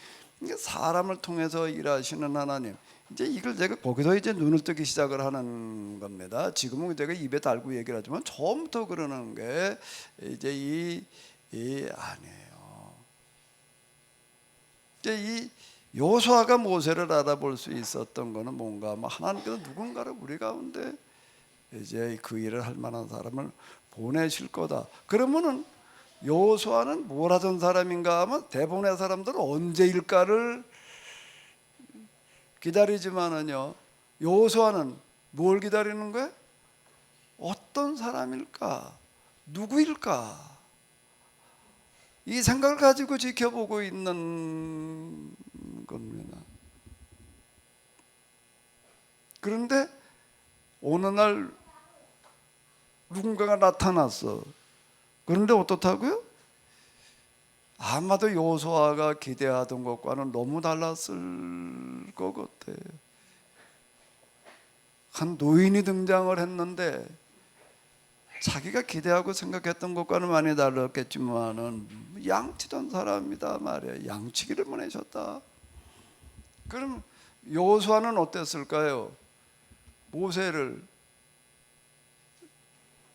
이게 사람을 통해서 일하시는 하나님. 이제 이걸 제가 거기서 이제 눈을 뜨기 시작을 하는 겁니다. 지금은 제가 입에 달고 얘기를 하지만 처음부터 그러는 게 이제 이 아니에요. 이제 이 여호수아가 모세를 알아볼 수 있었던 거는 뭔가, 하나님께서 누군가를 우리 가운데 이제 그 일을 할 만한 사람을 보내실 거다. 그러면은 여호수아는 뭘 하던 사람인가 하면 대부분의 사람들은 언제일까를 기다리지만은요, 여호수아는 뭘 기다리는 거예요? 어떤 사람일까? 누구일까? 이 생각을 가지고 지켜보고 있는 겁니다. 그런데 어느 날 누군가가 나타났어. 그런데 어떻다고요? 아마도 여호수아가 기대하던 것과는 너무 달랐을 것 같아요. 한 노인이 등장을 했는데 자기가 기대하고 생각했던 것과는 많이 달랐겠지만은 양치던 사람이다 말이에요. 양치기를 보내셨다. 그럼 여호수아는 어땠을까요? 모세를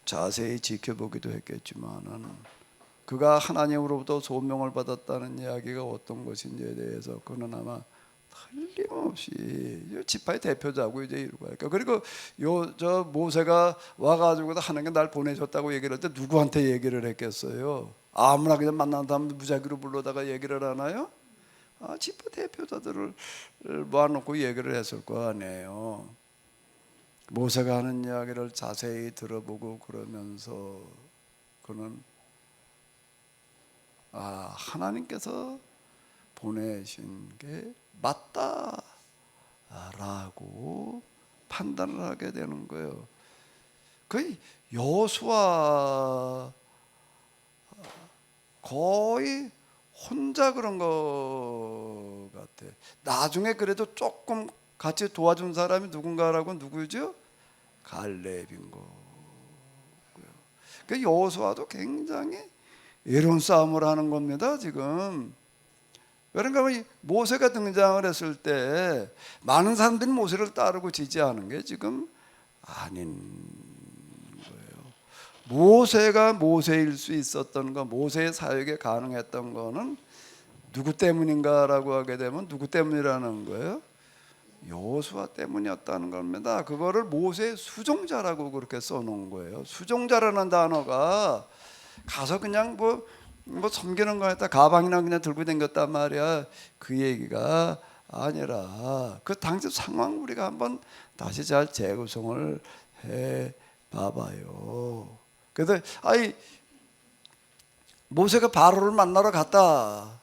자세히 지켜보기도 했겠지만은 그가 하나님으로부터 소명을 받았다는 이야기가 어떤 것인지에 대해서 그는 아마 틀림없이 지파의 대표자고 이제 이루고 할까. 그리고 저 모세가 와가지고 하나님께 날 보내셨다고 얘기를 할 때 누구한테 얘기를 했겠어요? 아무나 그냥 만난 다음 무작위로 불러다가 얘기를 하나요? 지파 대표자들을 모아놓고 얘기를 했을 거 아니에요. 모세가 하는 이야기를 자세히 들어보고 그러면서 그는 하나님께서 보내신 게 맞다라고 판단을 하게 되는 거예요. 거의 여호수아 거의 혼자 그런 것 같아. 나중에 그래도 조금 같이 도와준 사람이 누군가라고 누구죠? 갈렙인 거고요. 그 여호수아도 굉장히 어려운 싸움을 하는 겁니다. 지금. 그러니까 모세가 등장을 했을 때 많은 사람들이 모세를 따르고 지지하는 게 지금 아닌 거예요. 모세가 모세일 수 있었던 거, 모세의 사역에 가능했던 거는 누구 때문인가라고 하게 되면 누구 때문이라는 거예요? 여호수아 때문이었다는 겁니다. 그거를 모세의 수종자라고 그렇게 써놓은 거예요. 수종자라는 단어가 가서 그냥 뭐 섬기는 거였다 가방이나 그냥 들고 다녔단 말이야. 그 얘기가 아니라 그 당시 상황 우리가 한번 다시 잘 재구성을 해 봐봐요. 그래서 모세가 바로를 만나러 갔다.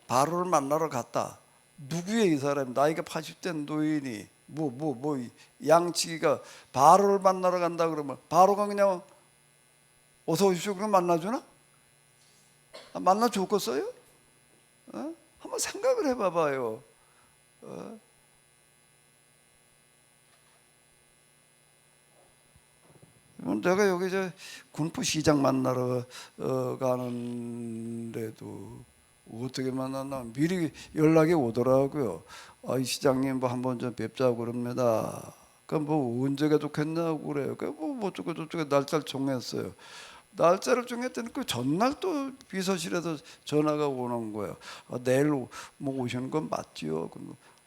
바로를 만나러 갔다. 누구의 이 사람? 나이가 80된 노인이 양치기가 바로를 만나러 간다 그러면 바로가 그냥 어서 오십시오 그럼 만나주나? 만나 줬겠어요? 한번 생각을 해봐봐요. 내가 여기 군포 시장 만나러 가는데도 어떻게 만났나 미리 연락이 오더라고요. 이 시장님 한번 좀 뵙자고 그럽니다. 언제가 좋겠냐고 그래요. 어쩌고 저쩌고 날짜를 정했어요. 날짜를 정했더니 그 전날 또 비서실에서 전화가 오는 거예요. 내일 오시는 건 맞지요?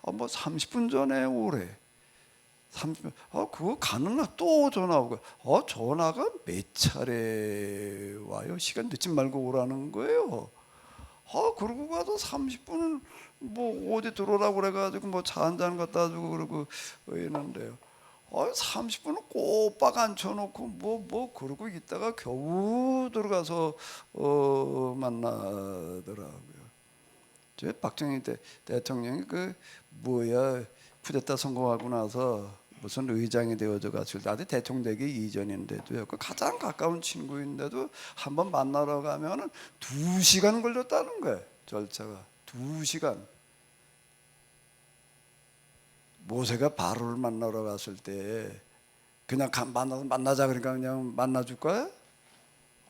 30분 전에 오래. 30분. 그거 가능나 또 전화 오고. 전화가 몇 차례 와요? 시간 늦지 말고 오라는 거예요. 그러고 가도 30분은 어디 들어오라고 그래가지고 차 한잔 갖다 주고 그러고 있는데요. 30분은 꼬박 앉혀놓고 그러고 있다가 겨우 들어가서 만나더라고요. 저 박정희 대통령이 쿠데타 성공하고 나서 무슨 의장이 되어져 가지고 나도 대통령 되기 이전인데도요. 그 가장 가까운 친구인데도 한번 만나러 가면은 2시간 걸렸다는 거예요. 절차가 2시간. 모세가 바로를 만나러 갔을 때 그냥 만나자 그러니까 그냥 만나줄 거야?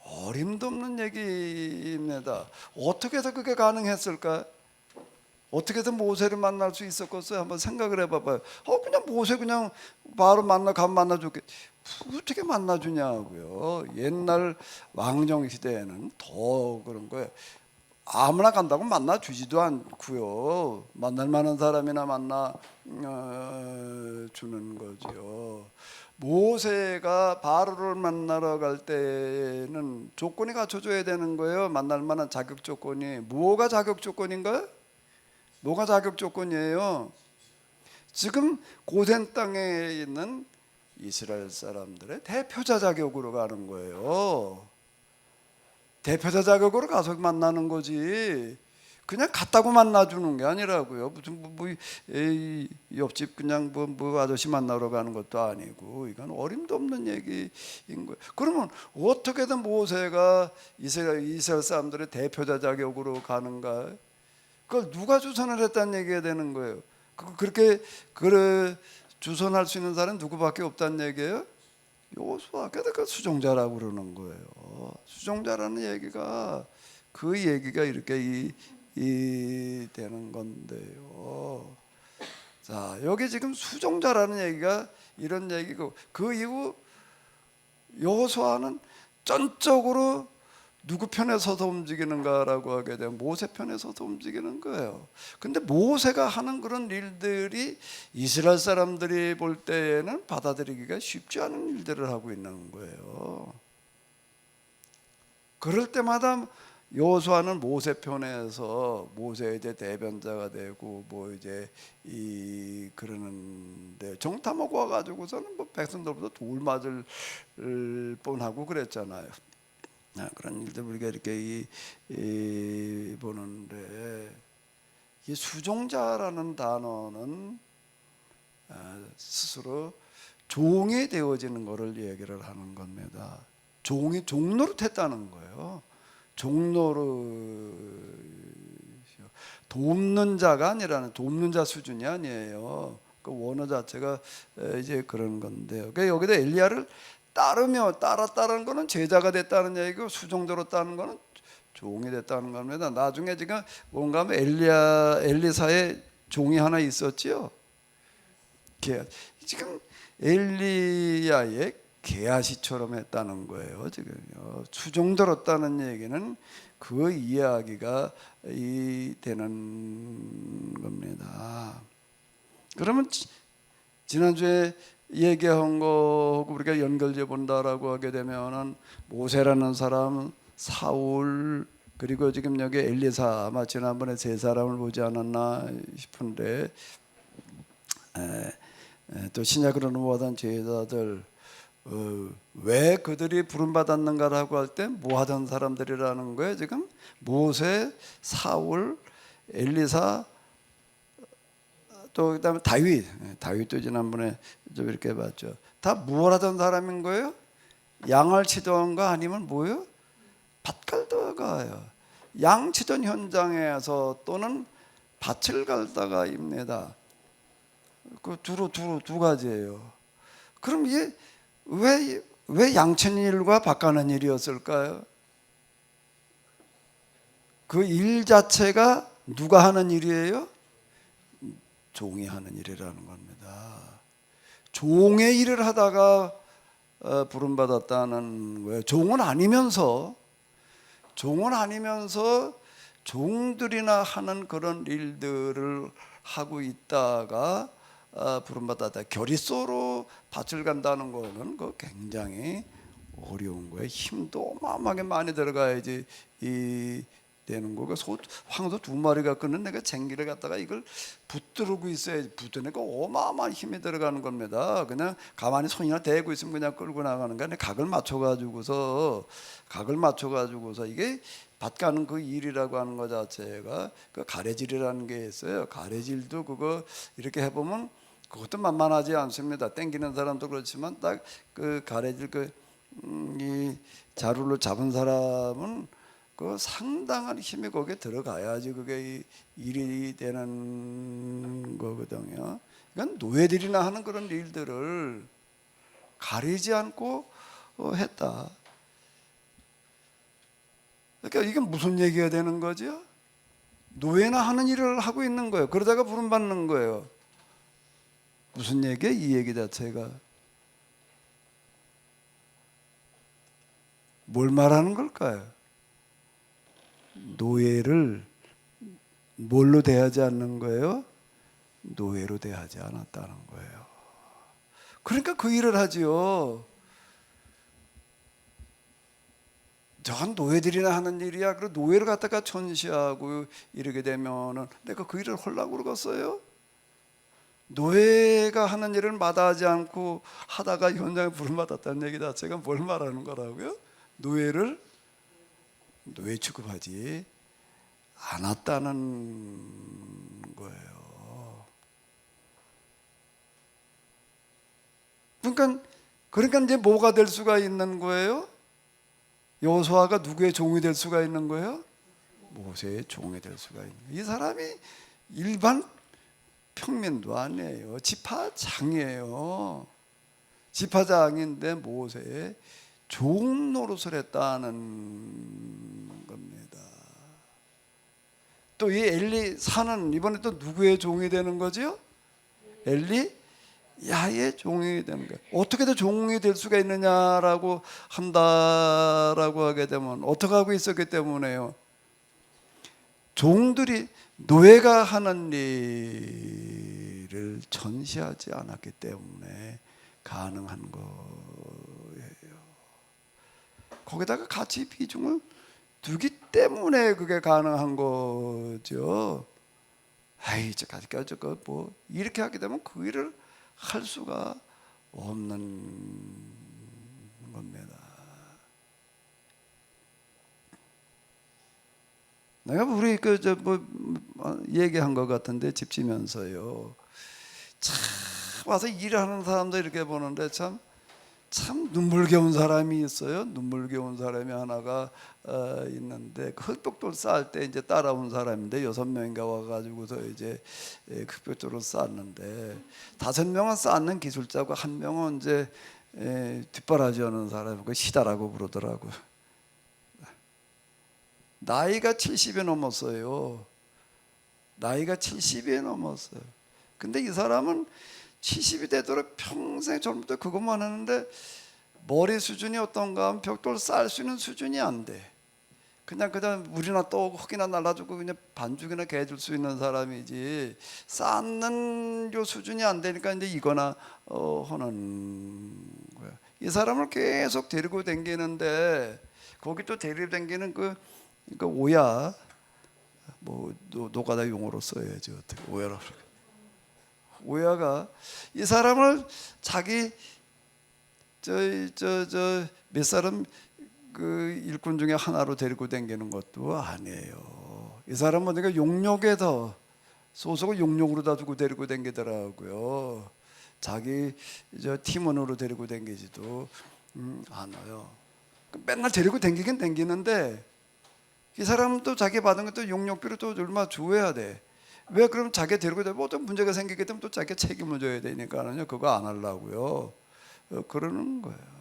어림도 없는 얘기입니다. 어떻게 해서 그게 가능했을까? 어떻게 해서 모세를 만날 수 있었겠어요? 한번 생각을 해봐봐요. 그냥 모세 그냥 바로 가면 만나줄게. 어떻게 만나주냐고요. 옛날 왕정 시대에는 더 그런 거예요. 아무나 간다고 만나주지도 않고요. 만날 만한 사람이나 만나 주는 거죠. 모세가 바로를 만나러 갈 때는 조건이 갖춰줘야 되는 거예요. 만날 만한 자격 조건이. 뭐가 자격 조건인가요? 뭐가 자격 조건이에요? 지금 고센 땅에 있는 이스라엘 사람들의 대표자 자격으로 가는 거예요. 대표자 자격으로 가서 만나는 거지. 그냥 갔다고 만나주는 게 아니라고요. 무슨 옆집 그냥 아저씨 만나러 가는 것도 아니고 이건 어림도 없는 얘기인 거예요. 그러면 어떻게든 모세가 이스라엘 사람들의 대표자 자격으로 가는가? 그걸 누가 주선을 했다는 얘기가 되는 거예요. 그렇게 주선할 수 있는 사람은 누구밖에 없다는 얘기예요? 여호수아. 그래서 그 수종자라고 그러는 거예요. 수종자라는 얘기가 이렇게 되는 건데요. 자, 여기 지금 수종자라는 얘기가 이런 얘기고, 그 이후 여호수아는 전적으로 누구 편에 서서 움직이는가라고 하게 되면 모세 편에 서서 움직이는 거예요. 근데 모세가 하는 그런 일들이 이스라엘 사람들이 볼 때에는 받아들이기가 쉽지 않은 일들을 하고 있는 거예요. 그럴 때마다 여호수아는 모세 편에서 모세의 이제 대변자가 되고 뭐 이제 이 그러는데 정탐하고 와가지고서는 뭐 백성들보다 돌 맞을 뻔하고 그랬잖아요. 그런 일들 우리가 이렇게 보는데, 이 수종자라는 단어는 스스로 종이 되어지는 것을 얘기를 하는 겁니다. 종이 종노릇했다는 거예요. 종노릇, 돕는 자가 아니라는, 돕는 자 수준이 아니에요. 그 원어 자체가 이제 그런 건데요. 그러니까 여기다 엘리야를 따랐다는 거는 제자가 됐다는 얘기고, 수종들었다는 거는 종이 됐다는 겁니다. 나중에 지금 뭔가 하면 엘리사의 종이 하나 있었지요. 지금 엘리야의 게하시처럼 했다는 거예요. 지금요. 수종들었다는 얘기는 그 이야기가 되는 겁니다. 그러면 지난주에 얘기한 거하고 우리가 연결해 본다라고 하게 되면은 모세라는 사람, 사울, 그리고 지금 여기 엘리사, 아마 지난번에 세 사람을 보지 않았나 싶은데, 또 신약으로 넘어가던 제자들, 왜 그들이 부름 받았는가라고 할 때 뭐 하던 사람들이라는 거예요. 지금 모세, 사울, 엘리사, 또 그다음에 다윗도 지난번에 좀 이렇게 봤죠. 다 뭘 하던 사람인 거예요? 양을 치던 거 아니면 뭐예요? 밭 갈다가요. 양 치던 현장에서 또는 밭을 갈다가입니다. 그 주로 두 가지예요. 그럼 이게 왜 양치는 일과 밭 가는 일이었을까요? 그 일 자체가 누가 하는 일이에요? 종이 하는 일이라는 겁니다. 종의 일을 하다가 부름받았다는 거예요. 종은 아니면서 종들이나 하는 그런 일들을 하고 있다가 부름받았다. 결의소로 밭을 간다는 거는 그 굉장히 어려운 거예요. 힘도 어마어마하게 많이 들어가야지 되는 거고, 황소 2마리가 끄는 내가 쟁기를 갖다가 이걸 붙들고 있어야지. 붙드니까 어마어마한 힘이 들어가는 겁니다. 그냥 가만히 손이나 대고 있으면 그냥 끌고 나가는 게 아니라 각을 맞춰가지고서 이게 밭 가는 그 일이라고 하는 것 자체가 그 가래질이라는 게 있어요. 가래질도 그거 이렇게 해보면 그것도 만만하지 않습니다. 땡기는 사람도 그렇지만 딱 그 가래질 이 자루를 잡은 사람은 그 상당한 힘이 거기에 들어가야지 그게 일이 되는 거거든요. 그러니까 노예들이나 하는 그런 일들을 가리지 않고 했다. 그러니까 이게 무슨 얘기가 되는 거죠? 노예나 하는 일을 하고 있는 거예요. 그러다가 부름받는 거예요. 무슨 얘기야? 이 얘기 자체가 뭘 말하는 걸까요? 노예를 뭘로 대하지 않는 거예요? 노예로 대하지 않았다는 거예요. 그러니까 그 일을 하지요. 저건 노예들이나 하는 일이야. 그리고 노예를 갖다가 천시하고 이러게 되면은 내가 그 일을 하려고 그러겠어요? 노예가 하는 일을 마다하지 않고 하다가 현장에 부름받았다는 얘기 자체가 뭘 말하는 거라고요? 노예 취급하지 않았다는 거예요. 그러니까 이제 뭐가 될 수가 있는 거예요? 여호수아가 누구의 종이 될 수가 있는 거예요? 모세의 종이 될 수가 있는 거예요. 이 사람이 일반 평민도 아니에요. 지파장이에요. 지파장인데 모세의 종 노릇을 했다는 겁니다. 또 이 엘리사는 이번에 또 누구의 종이 되는 거죠? 엘리야의 종이 되는 거예요. 어떻게든 종이 될 수가 있느냐라고 한다라고 하게 되면 어떻게 하고 있었기 때문에요. 종들이 노예가 하는 일을 전시하지 않았기 때문에 가능한 거예요. 거기다가 가치 비중을 두기 때문에 그게 가능한 거죠. 아이, 저까지 뭐 이렇게 하게 되면 그 일을 할 수가 없는 겁니다. 내가 우리 얘기한 것 같은데 집 지면서요. 참 와서 일하는 사람도 이렇게 보는데 참 눈물겨운 사람이 있어요. 눈물겨운 사람이 하나가 있는데 그 흑벽돌 쌓을 때 이제 따라온 사람인데 6명인가 와가지고서 이제 흑벽돌을 쌓았는데 5명은 쌓는 기술자고 1명은 이제 뒷바라지하는 사람, 그 시다라고 부르더라고요. 나이가 70이 넘었어요. 나이가 70이 넘었어요. 근데 이 사람은 70이 되도록 평생 젊을 때 그것만 하는데 머리 수준이 어떤가 하면 벽돌 쌓을 수 있는 수준이 안 돼. 그냥 물이나 떠오고 흙이나 날라주고 그냥 반죽이나 개줄 수 있는 사람이지 쌓는 요 수준이 안 되니까 이제 이거나 하는 거야. 이 사람을 계속 데리고 다니는데 거기 또 데리고 다니는 그 오야, 뭐 노가다 용어로 써야지 어떻게 오야라고. 오야가 이 사람을 자기 몇 사람 그 일꾼 중에 하나로 데리고 다니는 것도 아니에요. 이 사람은 내가 용역에서 소속을 용역으로다 두고 데리고 다니더라고요. 자기 팀원으로 데리고 다니지도 않아요. 맨날 데리고 다니긴 다니는데 이 사람도 자기 받은 것도 용역비로 또 얼마 줘야 돼. 왜? 그럼 자기 데리고 다니면 어떤 문제가 생기게 되면 또 자기가 책임을 져야 되니까는요. 그거 안 하려고요. 그러는 거예요.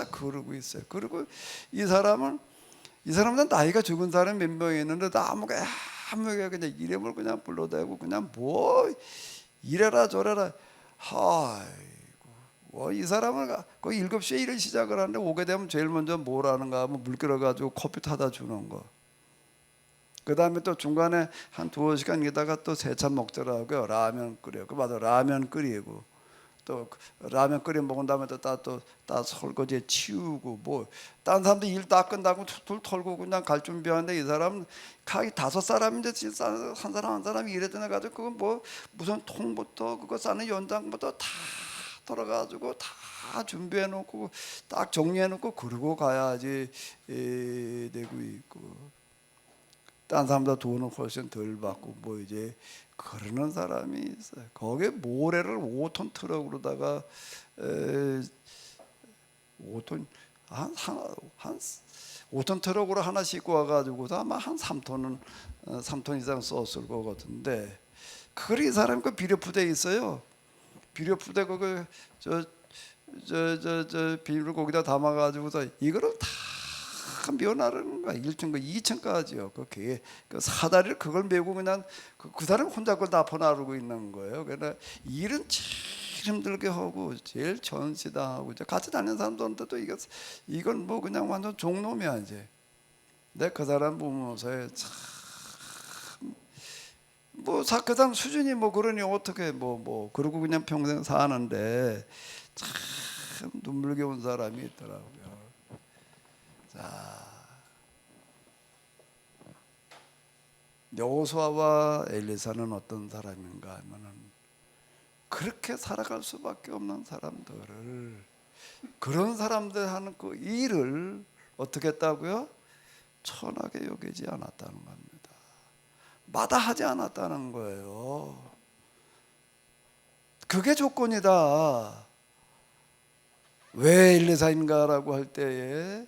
그러고 있어요. 그리고 이 사람은 나이가 적은 사람 몇 명이 있는데 아무가 그냥 이름을 그냥 불러대고 그냥 뭐 이래라 저래라. 아이고, 이 사람은 그 7시에 일을 시작을 하는데 오게 되면 제일 먼저 뭘 하는가 하면 물 끓여가지고 커피 타다 주는 거. 그 다음에 또 중간에 한 2시간 있다가 또 세찬 먹더라고요. 라면 끓여. 맞아, 라면 끓이고 또 라면 끓여 먹은 다음에 또 설거지에 치우고 뭐 다른 사람들 일 다 끝나고 둘 털고 그냥 갈 준비하는데 이 사람은 5사람인데 한 사람이 일에 들어가지고 그건 뭐 무슨 통부터 그거 싸는 연장부터 다 들어가지고 다 준비해 놓고 딱 정리해 놓고 그러고 가야지 되고 있고. 딴 사람보다 돈은 훨씬 덜 받고 뭐 이제 그러는 사람이 있어요. 거기에 모래를 5톤 트럭으로다가 5톤 한 5톤 트럭으로 하나 싣고 와가지고서 아마 한 3톤 이상 썼을 것 같은데 그걸 이 사람 그 비료푸대에 있어요. 비료푸대 그거 비닐을 거기다 담아가지고서 이거를 다 면하는 거야. 1층, 2층까지요. 그 사다리를 그걸 메고 그냥 그 사람 혼자 그걸 다 퍼나르고 있는 거예요. 그러니까 일은 제일 힘들게 하고 제일 전시당하고 같이 다니는 사람들한테도 이건 뭐 그냥 완전 종놈이야 이제. 내가 그 사람 보면서 참 뭐 그 사람 수준이 뭐 그러니 어떻게 뭐 그러고 그냥 평생 사는데 참 눈물겨운 사람이 있더라고요. 자, 여호수아와 엘리사는 어떤 사람인가 하면은 그렇게 살아갈 수밖에 없는 사람들을 그런 사람들 하는 그 일을 어떻게 했다고요? 천하게 여기지 않았다는 겁니다. 마다하지 않았다는 거예요. 그게 조건이다. 왜 엘리사인가라고 할 때에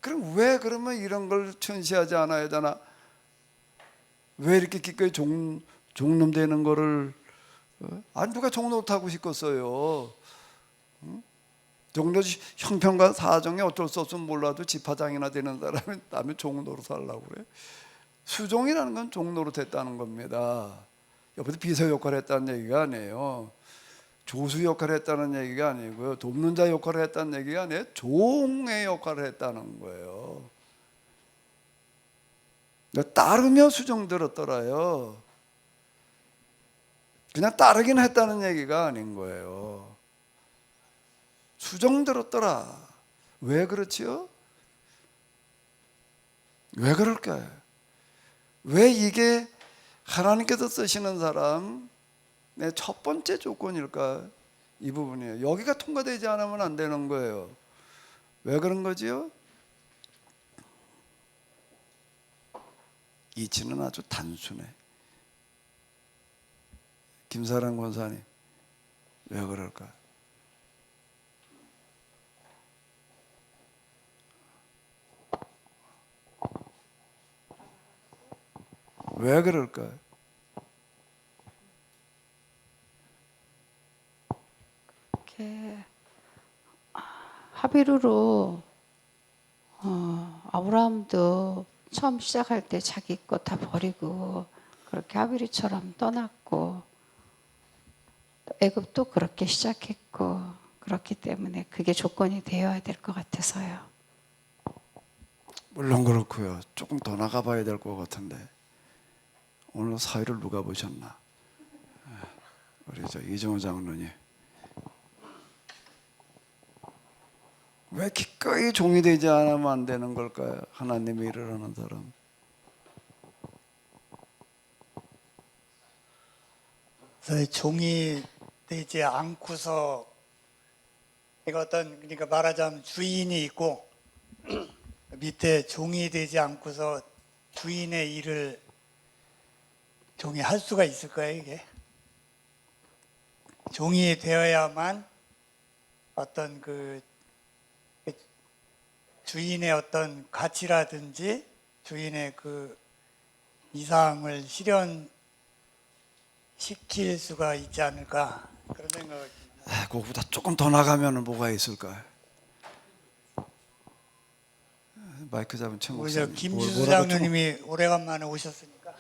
그럼 왜 그러면 이런 걸 천시하지 않아야 되나? 왜 이렇게 기꺼이 종놈 되는 거를 아니 누가 종노 타고 싶겠어요? 종로 형편과 사정이 어쩔 수 없으면 몰라도 집화장이나 되는 사람이 남의 종로로 살라고 그래. 수종이라는 건 종로로 됐다는 겁니다. 옆에서 비서 역할을 했다는 얘기가 아니에요. 조수 역할을 했다는 얘기가 아니고요. 돕는 자 역할을 했다는 얘기가 아니에요. 종의 역할을 했다는 거예요. 따르며 수종 들었더라요. 그냥 따르긴 했다는 얘기가 아닌 거예요. 수종 들었더라. 왜 그렇지요? 왜 그럴까요? 왜 이게 하나님께서 쓰시는 사람의 첫 번째 조건일까? 이 부분이에요. 여기가 통과되지 않으면 안 되는 거예요. 왜 그런 거지요? 이치는 아주 단순해. 김사랑 권사님, 왜 그럴까? 왜 그럴까요? 이렇게 하비루로 아브라함도 처음 시작할 때 자기 것 다 버리고 그렇게 하비루처럼 떠났고 애굽도 그렇게 시작했고 그렇기 때문에 그게 조건이 되어야 될 것 같아서요. 물론 그렇고요. 조금 더 나가봐야 될 것 같은데 오늘 사회를 누가 보셨나? 우리 이정호 장로님 왜 기꺼이 종이 되지 않으면 안 되는 걸까요? 하나님의 일을 하는 사람. 종이 되지 않고서 그러니까 말하자면 주인이 있고 밑에 종이 되지 않고서 주인의 일을 종이 할 수가 있을까요? 이게 종이 되어야만 어떤 그 주인의 어떤 가치라든지 주인의 그 이상을 실현시킬 수가 있지 않을까 그런 생각을. 그거보다 조금 더 나가면 뭐가 있을까요? 마이크 잡은 최 목사님. 김주수 장로님이 오래간만에 오셨으니까.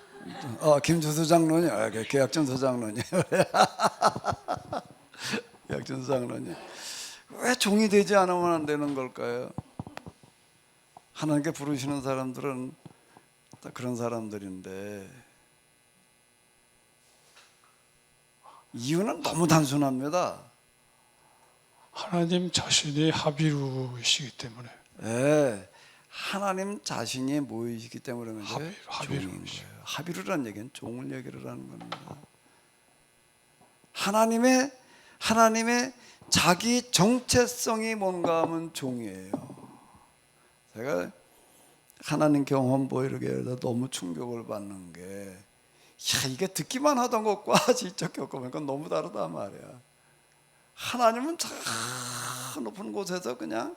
김주수 장로님, 계약전서 장로님, 계약전서 장로님. 왜 종이 되지 않으면 안 되는 걸까요? 하나님께 부르시는 사람들은 다 그런 사람들인데 이유는 너무 단순합니다. 하나님 자신이 하비루이시기 때문에. 네, 하나님 자신이 모이시기 때문에 하비루. 종인 거예요. 하비루라는 얘기는 종을 얘기를 하는 겁니다. 하나님의 자기 정체성이 뭔가 하면 종이에요. 제가 하나님 경험 이렇게 너무 충격을 받는 게 이게 듣기만 하던 것과 직접 겪어보니까 너무 다르단 말이야. 하나님은 저 높은 곳에서 그냥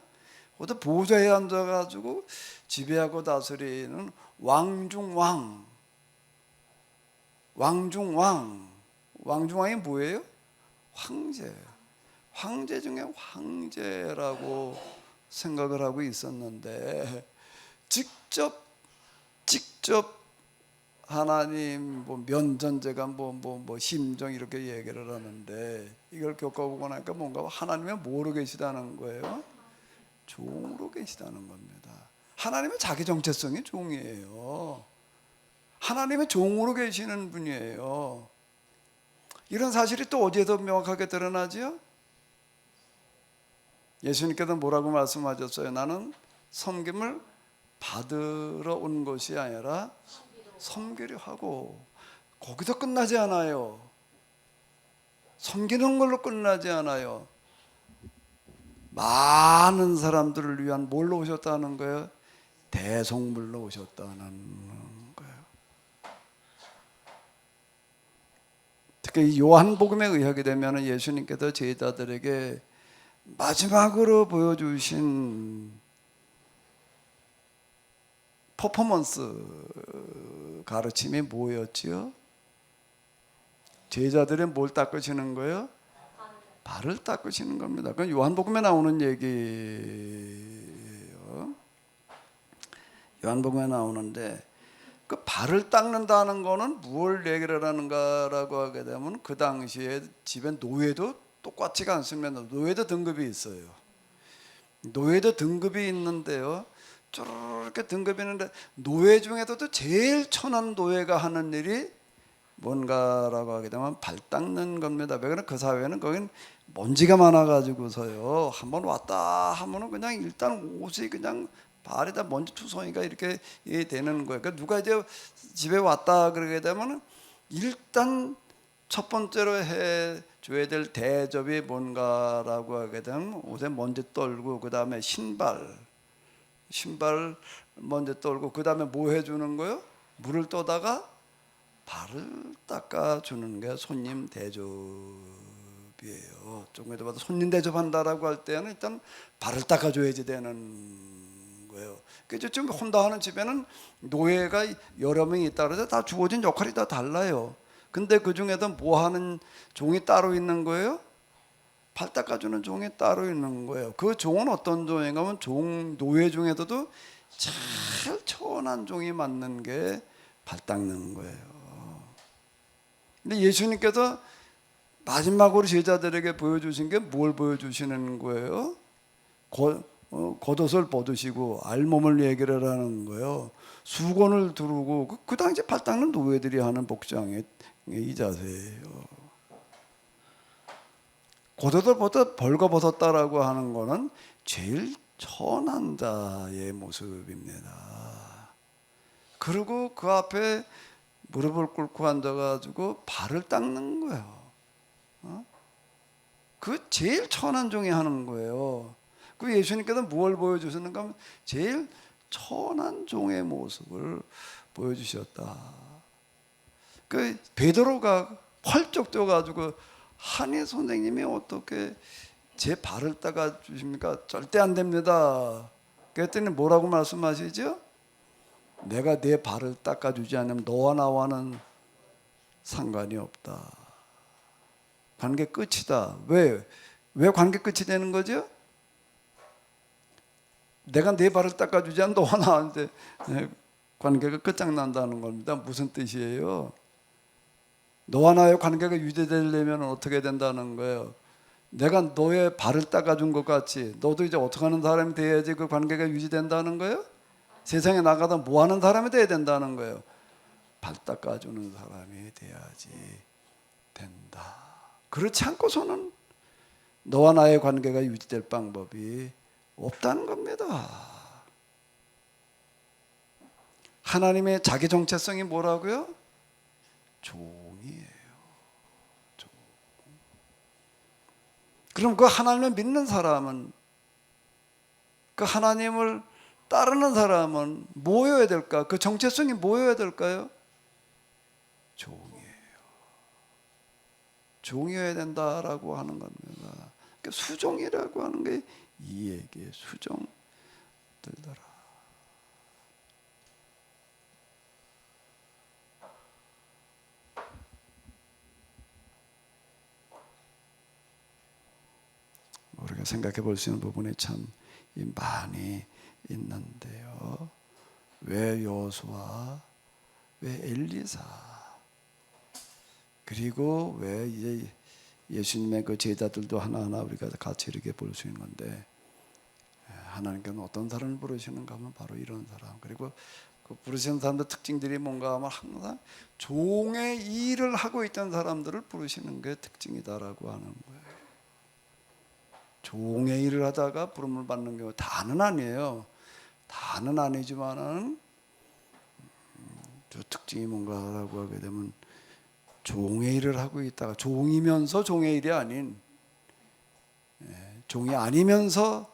어디 보좌에 앉아가지고 지배하고 다스리는 왕중왕. 왕중왕이 뭐예요? 황제. 황제 중에 황제라고 생각을 하고 있었는데 직접 하나님 면전제가 심정 이렇게 얘기를 하는데 이걸 겪어보고 나니까 뭔가 하나님은 뭐로 계시다는 거예요? 종으로 계시다는 겁니다. 하나님은 자기 정체성이 종이에요. 하나님은 종으로 계시는 분이에요. 이런 사실이 또 어디에서 명확하게 드러나죠? 예수님께서 뭐라고 말씀하셨어요? 나는 섬김을 받으러 온 것이 아니라 섬기려 하고. 거기서 끝나지 않아요. 섬기는 걸로 끝나지 않아요. 많은 사람들을 위한 뭘로 오셨다는 거예요? 대속물로 오셨다는 거예요. 특히 요한복음에 의하게 되면 예수님께서 제자들에게 마지막으로 보여주신 퍼포먼스 가르침이 뭐였지요? 제자들이 뭘 닦으시는 거예요? 발을 닦으시는 겁니다. 그건 요한복음에 나오는 얘기예요. 요한복음에 나오는데 그 발을 닦는다는 거는 무엇을 얘기를 하는가라고 하게 되면 그 당시에 집에 노예도 똑같지가 않습니다. 노예도 등급이 있어요. 노예도 등급이 있는데요. 이렇게 등급이 있는데 노예 중에서도 제일 천한 노예가 하는 일이 뭔가라고 하게 되면 발 닦는 겁니다. 왜 그러면 그 사회는 거긴 먼지가 많아가지고서요. 한번 왔다 하면은 그냥 일단 옷이 그냥 발에다 먼지 투성이가 이렇게 되는 거예요. 그러니까 누가 이제 집에 왔다 그러게 되면은 일단 첫 번째로 해 줘야 될 대접이 뭔가라고 하게 되면 옷에 먼지 떨고 그 다음에 신발 먼지 떨고 그 다음에 뭐 해주는 거요? 물을 떠다가 발을 닦아주는 게 손님 대접이에요. 조금에도 봐도 손님 대접한다라고 할 때는 일단 발을 닦아줘야지 되는 거예요. 그래서 지금 혼자 하는 집에는 노예가 여러 명이 있다 그래서 다 주어진 역할이 다 달라요. 근데 그 중에도 뭐 하는 종이 따로 있는 거예요? 발 닦아주는 종이 따로 있는 거예요. 그 종은 어떤 종인가 하면 노예 중에서도 제일 천한 종이 맞는 게 발 닦는 거예요. 근데 예수님께서 마지막으로 제자들에게 보여주신 게 뭘 보여주시는 거예요? 겉옷을 벗으시고 알몸을 얘기를 하는 거예요. 수건을 두르고 그 당시 발 닦는 노예들이 하는 복장의 이 자세예요. 겉옷을 벌거벗었다라고 하는 거는 제일 천한 자의 모습입니다. 그리고 그 앞에 무릎을 꿇고 앉아가지고 발을 닦는 거예요. 그 제일 천한 종이 하는 거예요. 그 예수님께서 무엇을 보여주셨는가 하면 제일 천한 종의 모습을 보여주셨다. 그 베드로가 펄쩍 뛰어가지고 한의 선생님이 어떻게 제 발을 닦아 주십니까? 절대 안 됩니다. 그랬더니 뭐라고 말씀하시죠? 내가 내 발을 닦아주지 않으면 너와 나와는 상관이 없다. 관계 끝이다. 왜 관계 끝이 되는 거죠? 내가 내 발을 닦아주지 않으면 너와 나한테 관계가 끝장난다는 겁니다. 무슨 뜻이에요? 너와 나의 관계가 유지되려면 어떻게 된다는 거예요? 내가 너의 발을 닦아준 것 같이 너도 이제 어떻게 하는 사람이 돼야지 그 관계가 유지된다는 거예요? 세상에 나가다 뭐 하는 사람이 돼야 된다는 거예요? 발 닦아주는 사람이 돼야지 된다. 그렇지 않고서는 너와 나의 관계가 유지될 방법이 없다는 겁니다. 하나님의 자기 정체성이 뭐라고요? 종이에요. 종. 그럼 그 하나님을 믿는 사람은, 그 하나님을 따르는 사람은 뭐여야 될까? 그 정체성이 뭐여야 될까요? 종이에요. 종이어야 된다라고 하는 겁니다. 그러니까 수종이라고 하는 게 이 얘기에 수종 들더라. 우리가 생각해 볼 수 있는 부분이 참 많이 있는데요. 왜 여호수아, 왜 엘리사, 그리고 왜 이제 예수님의 그 제자들도 하나하나 우리가 같이 이렇게 볼 수 있는 건데, 하나님께는 어떤 사람을 부르시는가 하면 바로 이런 사람. 그리고 그 부르시는 사람들 특징들이 뭔가 하면 항상 종의 일을 하고 있던 사람들을 부르시는 게 특징이다라고 하는 거예요. 종의 일을 하다가 부름을 받는 경우 다는 아니에요. 다는 아니지만은 저 특징이 뭔가라고 하게 되면 종의 일을 하고 있다가 종이면서 종의 일이 아닌, 종이 아니면서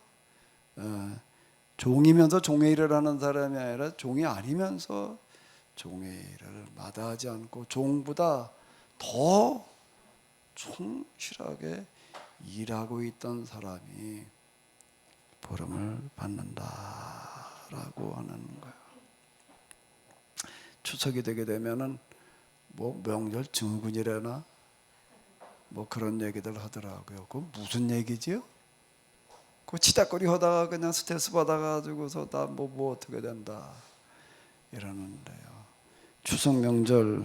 종이면서 종의 일을 하는 사람이 아니라 종이 아니면서 종의 일을 마다하지 않고 종보다 더 충실하게 일하고 있던 사람이 보름을 받는다라고 하는 거예요. 추석이 되게 되면은 뭐 명절 증후군이라나 뭐 그런 얘기들 하더라고요. 그 무슨 얘기지요? 그 치닥거리 하다가 그냥 스트레스 받아가지고서 다 뭐 어떻게 된다 이러는데요. 추석 명절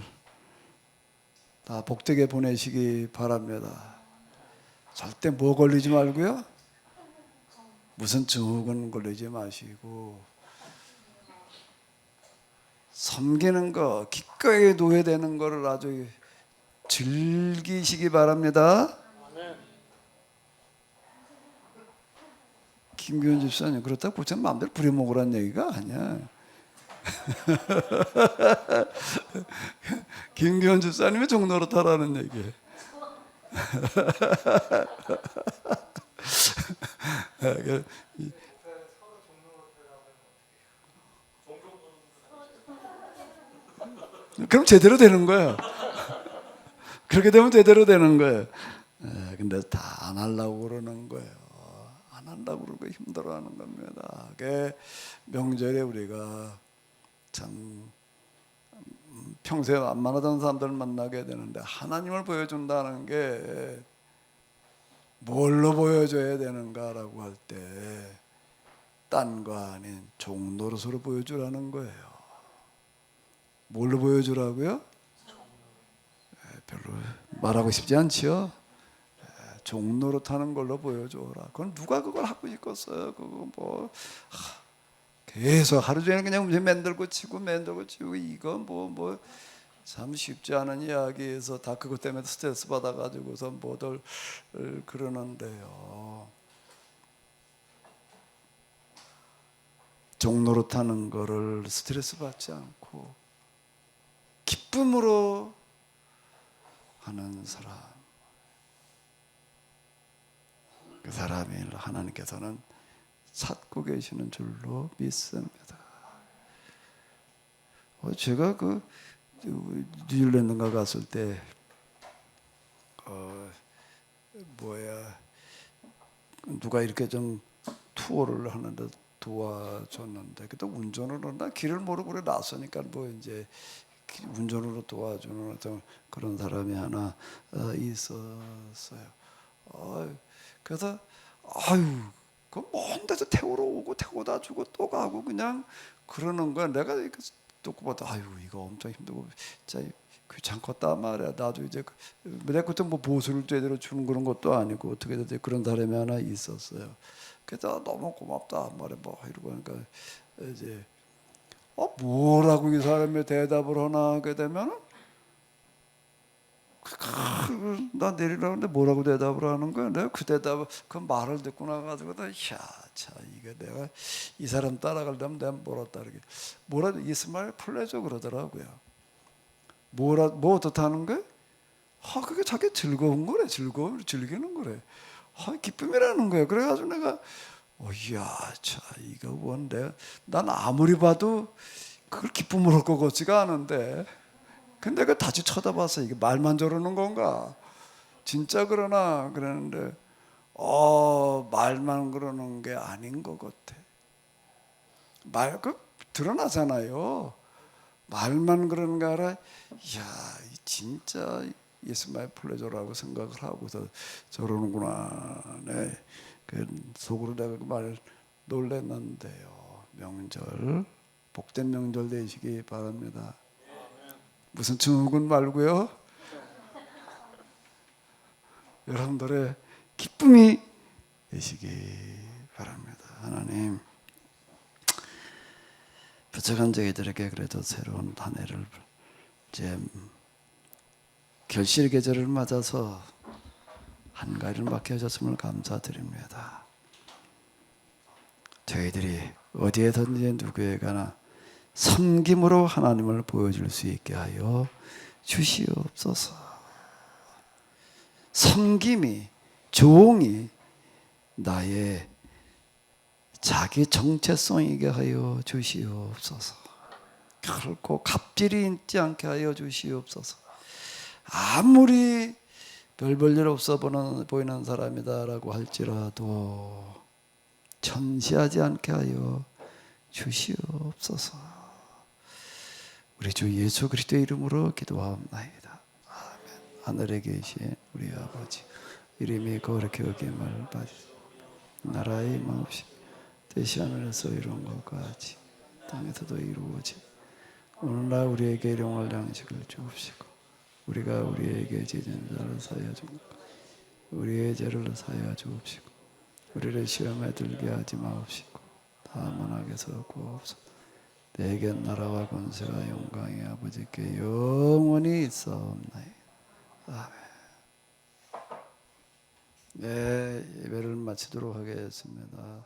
다 복되게 보내시기 바랍니다. 절대 뭐 걸리지 말고요. 무슨 증후군 걸리지 마시고 섬기는 거, 기꺼이 노예되는 거를 아주 즐기시기 바랍니다. 김규현 집사님 그렇다고 고참 마음대로 부려먹으라는 얘기가 아니야. 김규현 집사님이 종노릇하라는 얘기예요. 그럼 제대로 되는 거예요. 그렇게 되면 제대로 되는 거예요. 근데 다 안 하려고 그러는 거예요. 안 한다고 그러고 힘들어하는 겁니다. 그게 명절에 우리가 참 평소에 안 만나던 사람들 만나게 되는데 하나님을 보여준다는 게 뭘로 보여줘야 되는가라고 할 때 딴거 아닌 종노릇으로 보여주라는 거예요. 뭘로 보여주라고요? 별로 말하고 싶지 않지요? 종노릇하는 걸로 보여줘라. 그건 누가 그걸 하고 싶겠어요? 그거 뭐 계속 하루 종일 그냥 맨들고 치고 이거 뭐 참 쉽지 않은 이야기에서 다 그것 때문에 스트레스 받아가지고서 뭐들 그러는데요. 종노릇하는 거를 스트레스 받지 않고 기쁨으로 하는 사람, 그 사람을 하나님께서는 찾고 계시는 줄로 믿습니다. 제가 그 뉴질랜드가 갔을 때 누가 이렇게 좀 투어를 하는데 도와줬는데 그때 운전으로 나 길을 모르고 그래 나서니까 뭐 이제 운전으로 도와주는 어떤 그런 사람이 하나 있었어요. 그래서 그 먼 데서 태우러 오고 태워다 주고 또 가고 그냥 그러는 거야. 내가 듣고 보다 이거 엄청 힘들고 진짜 귀찮겠다 말이야. 나도 이제 내 그때 뭐 보수를 제대로 주는 그런 것도 아니고 어떻게 됐든 그런 사람이 하나 있었어요. 그래서 너무 고맙다 말이야. 뭐 이러고 그러니까 이제 뭐라고 이 사람이 대답을 하나 하게 되면 나 내리라고 하는데 뭐라고 대답을 하는 거야? 내가 그 대답을 그 말을 듣고 나가지고 이게 내가 이 사람 따라가려면 내가 뭐라 따르게 뭐라도 이스마엘 플레저 그러더라고요. 뭐 어떻다는 거야? 그게 자기 즐거운 거래. 즐기는 거래. 기쁨이라는 거야. 그래가지고 내가 이거 뭔데? 난 아무리 봐도 그걸 기쁨으로 할 것 같지가 않은데. 근데 그 다시 쳐다봐서 이게 말만 저러는 건가? 진짜 그러나 그러는데 말만 그러는 게 아닌 것 같아. 드러나잖아요. 말만 그러는 게 아니라 진짜 이스마엘 플레저라고 생각을 하고서 저러는구나. 네. 속으로 내가 그 말 놀랐는데요. 명절 복된 명절 되시기 바랍니다. 무슨 증후군 말고요. 여러분들의 기쁨이 되시기 바랍니다. 하나님, 부족한 저희들에게 그래도 새로운 한 해를 이제 결실의 계절을 맞아서 한가위를 맡겨주셨음을 감사드립니다. 저희들이 어디에든지 누구에게나 섬김으로 하나님을 보여줄 수 있게 하여 주시옵소서. 섬김이, 조응이 나의 자기 정체성이게 하여 주시옵소서. 결코 갑질이 있지 않게 하여 주시옵소서. 아무리 별 볼 일 없어 보이는 사람이다라고 할지라도 천시하지 않게 하여 주시옵소서. 우리 주 예수 그리스도의 이름으로 기도하옵나이다. 아멘. 하늘에 계신 우리 아버지, 이름이 거룩히 여김을 받으시옵소서. 나라의 마음씨 뜻이 하늘에서 이룬 것 같이 땅에서도 이루어지 오늘날 우리에게 일용할 양식을 주옵시고 우리가 우리에게 지은 자를 사하여 주옵시고 우리의 죄를 사하여 주옵시고 우리를 시험에 들게 하지 마옵시고 다만 악에서 구하옵소서. 내게 나라와 권세가 영광이 아버지께 영원히 있사옵나이다. 아멘. 네, 예배를 마치도록 하겠습니다.